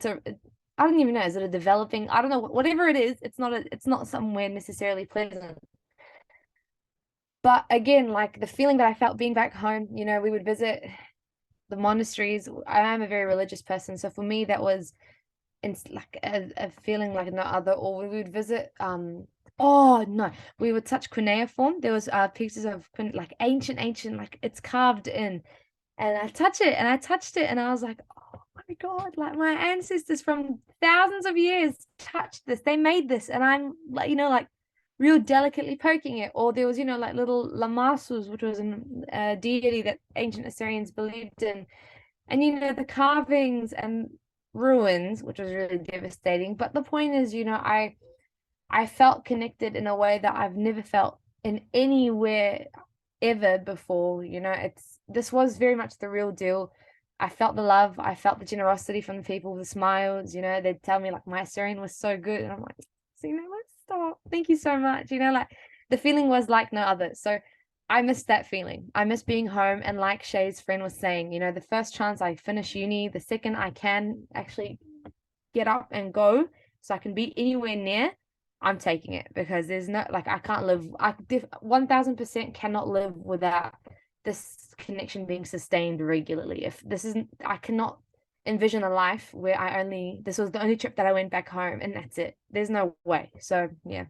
don't even know, is it a developing, I don't know, whatever it is, it's not somewhere necessarily pleasant. But again, like the feeling that I felt being back home, we would visit the monasteries. I am a very religious person, so for me that was like a feeling like no other. Or we would visit oh no, we would touch cuneiform. There was pieces of like ancient, like it's carved in, and I touched it and I was like, oh my God, like my ancestors from thousands of years touched this, they made this, and I'm like, like real delicately poking it. Or there was, like little lamasus, which was a deity that ancient Assyrians believed in, and the carvings and ruins, which was really devastating. But the point is, I felt connected in a way that I've never felt in anywhere ever before. This was very much the real deal. I felt the love, I felt the generosity from the people, the smiles. They'd tell me like my Syrian was so good, and I'm like, let's stop, thank you so much. Like the feeling was like no other. So I miss that feeling. I miss being home. And like Shay's friend was saying, the first chance I finish uni, the second I can actually get up and go so I can be anywhere near, I'm taking it, because there's no, like, I can't live, 1000% cannot live without this connection being sustained regularly. If this isn't, I cannot envision a life where this was the only trip that I went back home and that's it. There's no way. So yeah.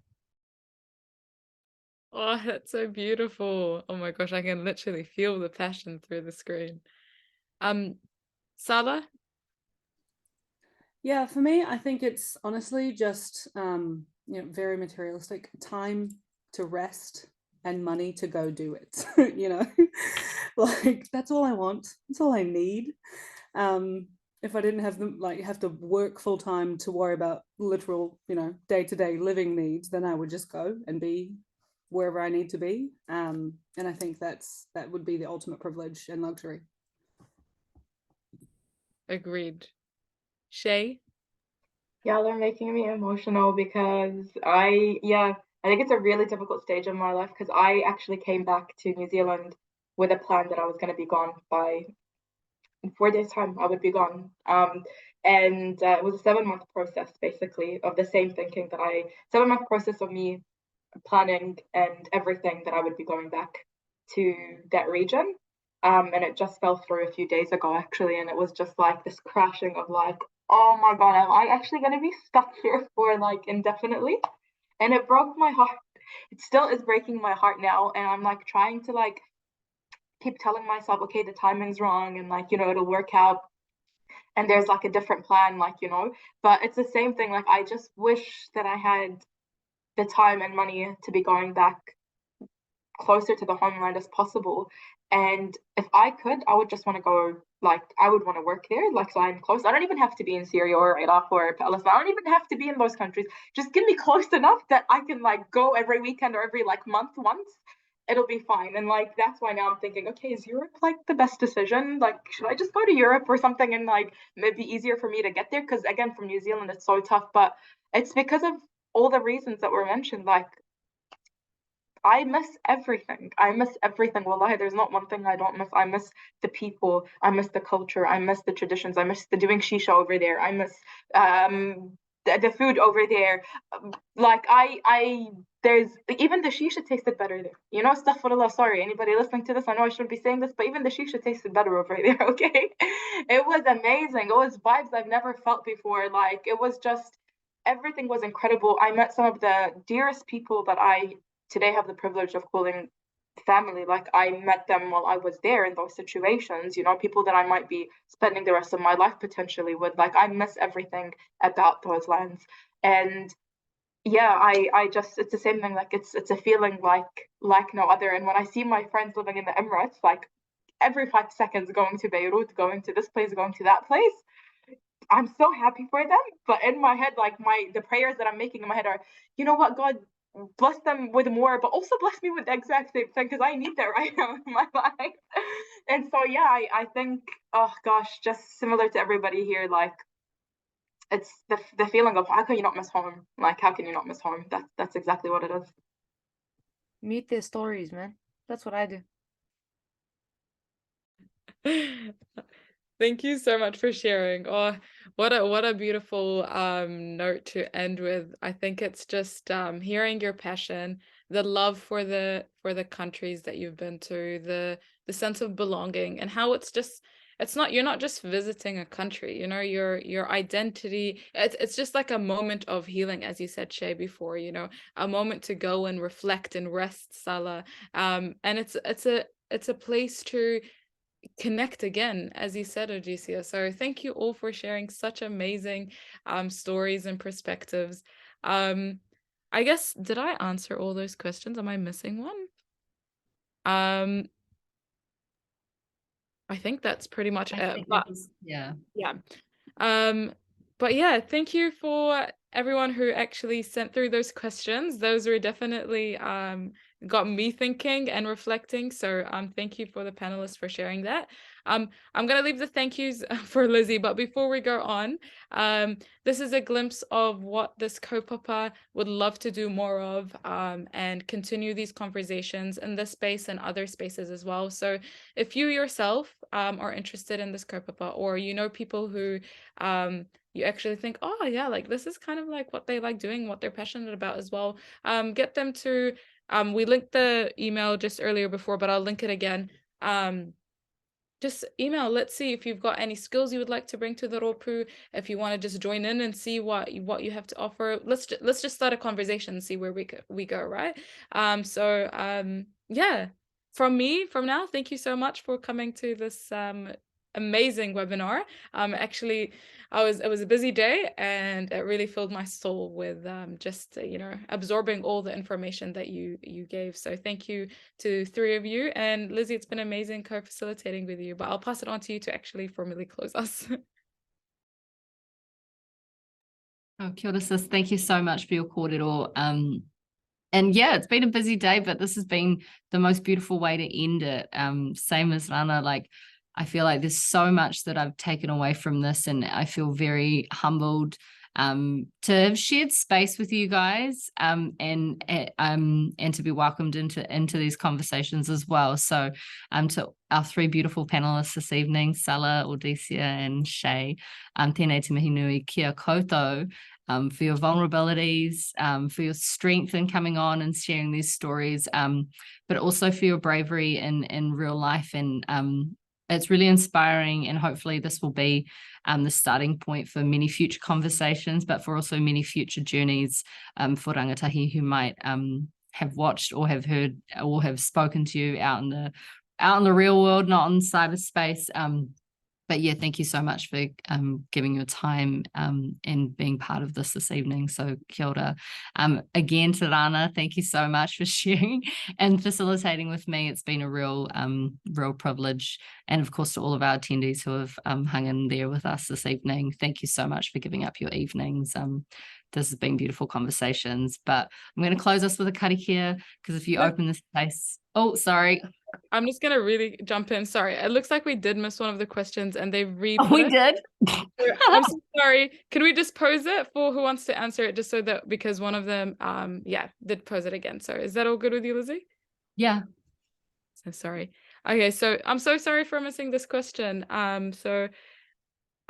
Oh, that's so beautiful. Oh my gosh, I can literally feel the passion through the screen. Sala? Yeah, for me, I think it's honestly just very materialistic. Time to rest and money to go do it. Like that's all I want. That's all I need. If I didn't have them, like, have to work full time to worry about literal, day-to-day living needs, then I would just go and be wherever I need to be. And I think that would be the ultimate privilege and luxury. Agreed. Shay? Yeah, they're making me emotional because I think it's a really difficult stage in my life, because I actually came back to New Zealand with a plan that I was going to be gone by in 4 days' time. I would be gone. And it was a 7-month process, basically, of the same thinking 7-month process of me planning and everything that I would be going back to that region. And it just fell through a few days ago, actually. And it was just like this crashing of like, oh my God, am I actually going to be stuck here for like indefinitely? And it broke my heart. it still is breaking my heart now. And I'm like trying to like keep telling myself, okay, the timing's wrong, and like, you know, it'll work out. And there's like a different plan, like, you know, but it's the same thing. Like, I just wish that I had the time and money to be going back closer to the homeland as possible. And if I could, I would just want to go, like, I would want to work there, like, so I'm close. I don't even have to be in Syria or Iraq or Palestine. I don't even have to be in those countries. Just give me close enough that I can like go every weekend or every like month once. It'll be fine. And like, that's why now I'm thinking, okay, is Europe like the best decision? Like, should I just go to Europe or something, and like maybe easier for me to get there? Because again, from New Zealand, it's so tough, but it's because of all the reasons that were mentioned. Like, I miss everything. I miss everything. Wallahi, there's not one thing I don't miss. I miss the people. I miss the culture. I miss the traditions. I miss the doing shisha over there. I miss the food over there. Like, there's even the shisha tasted better there. You know, astaghfirullah, sorry, anybody listening to this, I know I shouldn't be saying this, but even the shisha tasted better over there, okay? It was amazing. It was vibes I've never felt before. Like, it was just, everything was incredible. I met some of the dearest people that I today have the privilege of calling family. Like, I met them while I was there in those situations, you know, people that I might be spending the rest of my life potentially with. Like, I miss everything about those lands. And yeah, I just, it's the same thing. Like, it's a feeling like no other. And when I see my friends living in the Emirates, like every 5 seconds going to Beirut, going to this place, going to that place, I'm so happy for them. But in my head, like the prayers that I'm making in my head are, you know what, God, bless them with more, but also bless me with the exact same thing, because I need that right now in my life. And so yeah, I think, oh gosh, just similar to everybody here, like, it's the feeling of, how can you not miss home? Like, how can you not miss home? That's exactly what it is. Meet their stories, man. That's what I do. Thank you so much for sharing. Oh, what a beautiful note to end with. I think it's just hearing your passion, the love for the countries that you've been to, the sense of belonging, and how it's just, it's not, you're not just visiting a country, you know, your identity, it's just like a moment of healing, as you said, Shay, before, you know, a moment to go and reflect and rest, Sala. And it's a place to connect again, as you said, Audesia. So thank you all for sharing such amazing stories and perspectives. I guess, did I answer all those questions? Am I missing one? I think that's pretty much it. But yeah. But yeah, thank you for everyone who actually sent through those questions. Those were definitely got me thinking and reflecting. So thank you for the panelists for sharing that. I'm gonna leave the thank yous for Lizzie, but before we go on, this is a glimpse of what this kaupapa would love to do more of, and continue these conversations in this space and other spaces as well. So if you yourself are interested in this kaupapa, or you know people who you actually think, oh yeah, like this is kind of like what they like doing, what they're passionate about as well, get them to, we linked the email just earlier before, but I'll link it again. Just email. Let's see if you've got any skills you would like to bring to the Ropu. If you want to just join in and see what you have to offer, let's just start a conversation and see where we go, right? Yeah, from now, thank you so much for coming to this amazing webinar. Actually, it was a busy day, and it really filled my soul with just you know, absorbing all the information that you gave. So thank you to three of you, and Lizzie, it's been amazing co-facilitating with you, but I'll pass it on to you to actually formally close us. Oh, kia ora, sis. Thank you so much for your kōrero. And yeah, it's been a busy day, but this has been the most beautiful way to end it. Same as Rana, like, I feel like there's so much that I've taken away from this, and I feel very humbled to have shared space with you guys, and to be welcomed into these conversations as well. So to our three beautiful panelists this evening, Sala, Audesia, and Shay, tēnei te mihi nui kia koutou, for your vulnerabilities, for your strength in coming on and sharing these stories, but also for your bravery in real life. And it's really inspiring, and hopefully this will be the starting point for many future conversations, but for also many future journeys for rangatahi who might have watched or have heard or have spoken to you out in the real world, not in cyberspace. But yeah, thank you so much for giving your time and being part of this evening. So kia ora. Again to Rana, thank you so much for sharing and facilitating with me. It's been a real privilege. And of course to all of our attendees who have hung in there with us this evening, thank you so much for giving up your evenings. This has been beautiful conversations, but I'm going to close us with a karakia, because if you open this space, oh, sorry. I'm just going to really jump in. Sorry. It looks like we did miss one of the questions and they Oh, we did? I'm so sorry. Can we just pose it for who wants to answer it, just so that, because one of them, did pose it again. So is that all good with you, Lizzie? Yeah. So sorry. Okay. So I'm so sorry for missing this question. So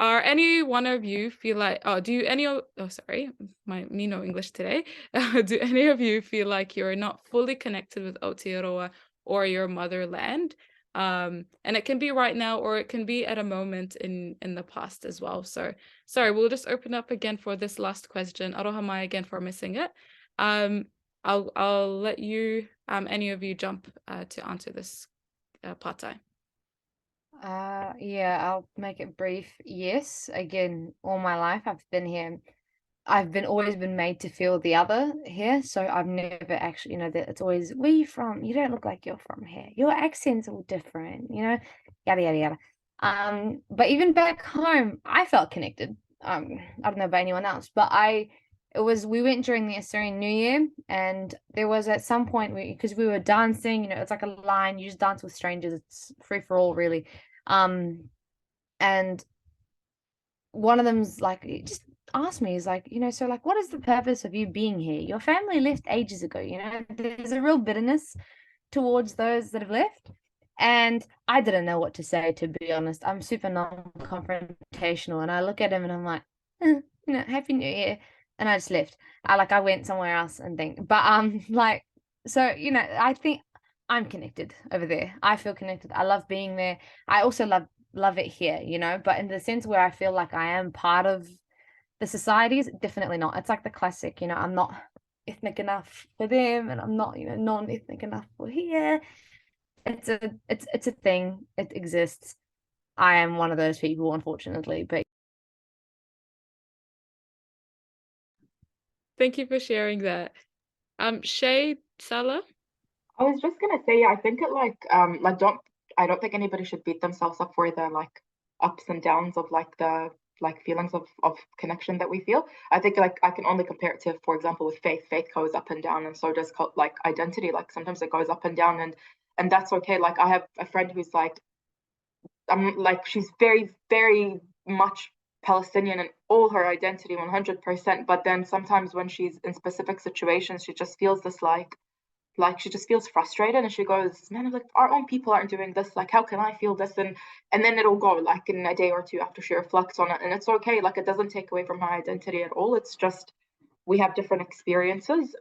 are any one of you feel like, sorry, me no English today. Do any of you feel like you're not fully connected with Aotearoa or your motherland? And it can be right now, or it can be at a moment in the past as well. So sorry, we'll just open up again for this last question. Aroha mai again for missing it. I'll let you, any of you jump to answer this part-time. Yeah, I'll make it brief. Yes, again, all my life I've been here. I've always been made to feel the other here, so I've never actually, that it's always, where you from? You don't look like you're from here. Your accent's all different, yada yada yada. But even back home, I felt connected. I don't know about anyone else, but we went during the Assyrian New Year, and there was at some point because we were dancing, it's like a line, you just dance with strangers, it's free for all, really. And one of them's like, just asked me, he's like, so like, what is the purpose of you being here? Your family left ages ago, there's a real bitterness towards those that have left. And I didn't know what to say, to be honest. I'm super non-confrontational, and I look at him and I'm like, Happy New Year. And I just left. I went somewhere else and think, but so I think I'm connected over there. I feel connected. I love being there. I also love it here, but in the sense where I feel like I am part of the societies, definitely not. It's like the classic, I'm not ethnic enough for them, and I'm not, non-ethnic enough for here. It's a thing. It exists. I am one of those people, unfortunately, but thank you for sharing that. Shay, Sala? I was just gonna say, I think it I don't think anybody should beat themselves up for the ups and downs of the feelings of connection that we feel. I think I can only compare it to, for example, with faith. Faith goes up and down, and so does identity. Sometimes it goes up and down, and that's okay. I have a friend who's she's very, very much Palestinian in all her identity, 100%. But then sometimes when she's in specific situations, she just feels this she just feels frustrated, and she goes, man, our own people aren't doing this. How can I feel this? And then it'll go in a day or two after she reflects on it, and it's okay. It doesn't take away from her identity at all. It's just we have different experiences.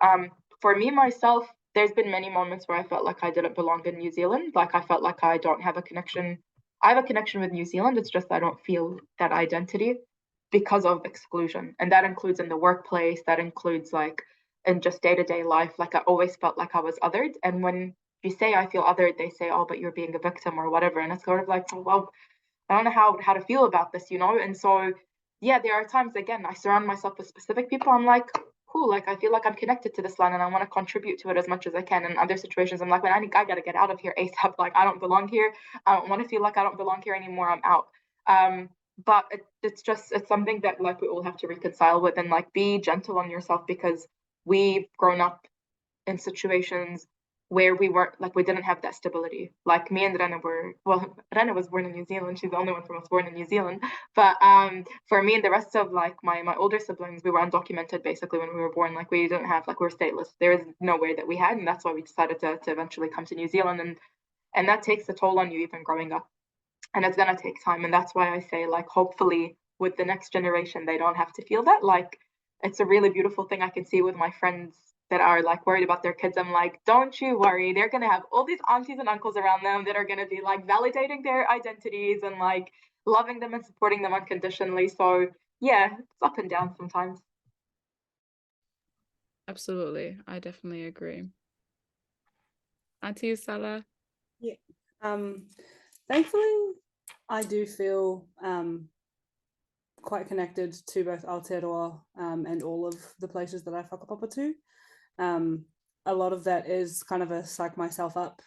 For me, myself, there's been many moments where I felt like I didn't belong in New Zealand. I felt like I don't have a connection. I have a connection with New Zealand. It's just I don't feel that identity because of exclusion. And that includes in the workplace, that includes in just day-to-day life. I always felt like I was othered. And when you say I feel othered, they say, oh, but you're being a victim or whatever. And it's sort of well, I don't know how to feel about this, And so, yeah, there are times, again, I surround myself with specific people. I'm like, cool, I feel like I'm connected to this land and I want to contribute to it as much as I can. In other situations, I'm like, man, I got to get out of here ASAP. I don't belong here. I don't want to feel like I don't belong here anymore. I'm out. But it's something that we all have to reconcile with, and be gentle on yourself, because we've grown up in situations where we weren't we didn't have that stability. Me and Rana Rana was born in New Zealand. She's the only one from us born in New Zealand. But for me and the rest of my older siblings, we were undocumented basically when we were born. We didn't have we were stateless. There is no way that we had, and that's why we decided to eventually come to New Zealand, and that takes a toll on you even growing up, and it's gonna take time. And that's why I say hopefully with the next generation they don't have to feel that. It's a really beautiful thing I can see with my friends that are worried about their kids. I'm like, don't you worry, they're gonna have all these aunties and uncles around them that are gonna be validating their identities and loving them and supporting them unconditionally. So yeah, it's up and down sometimes. Absolutely, I definitely agree. Auntie Sala. Yeah. Thankfully, I do feel quite connected to both Aotearoa and all of the places that I whakapapa to. A lot of that is kind of a psych myself up,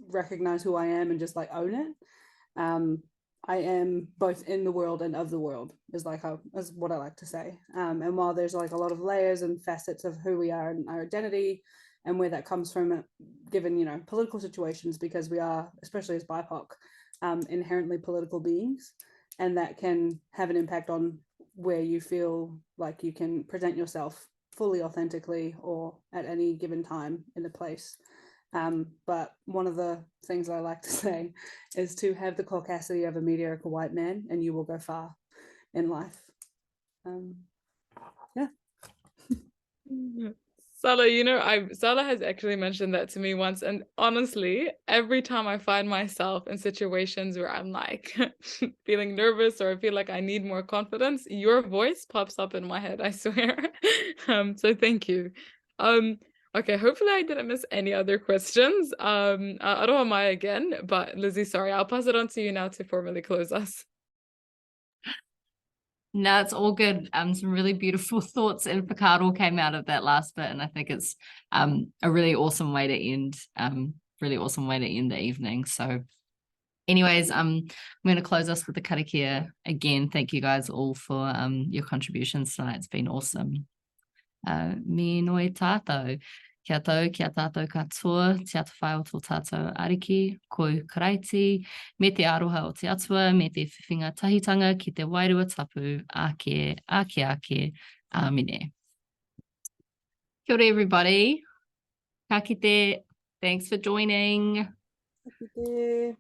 recognize who I am and just like own it. I am both in the world and of the world is what I like to say. And while there's like a lot of layers and facets of who we are and our identity and where that comes from, given, you know, political situations, because we are, especially as BIPOC, inherently political beings, and that can have an impact on where you feel like you can present yourself fully authentically or at any given time in a place. But one of the things I like to say is to have the caucasity of a mediocre white man and you will go far in life. Yeah. Sala, you know, Sala has actually mentioned that to me once, and honestly, every time I find myself in situations where I'm like feeling nervous or I feel like I need more confidence, your voice pops up in my head, I swear. So thank you. Okay, hopefully I didn't miss any other questions. Aroha mai again, but Lizzie, sorry, I'll pass it on to you now to formally close us. No, it's all good. Some really beautiful thoughts and whakaaro came out of that last bit, and I think it's a really awesome way to end. The evening. So, anyways, I'm going to close us with the karakia again. Thank you guys all for your contributions tonight. It's been awesome. Me noi tātou. Kia tau, kia tātou katoa, te atu whai o tō tātou ariki, koi karaiti, me te aroha o te atua, me te whiwhinga tahitanga ki te wairua tapu, ake, amine. Kia ora everybody. Ka kite, thanks for joining. Ka kite.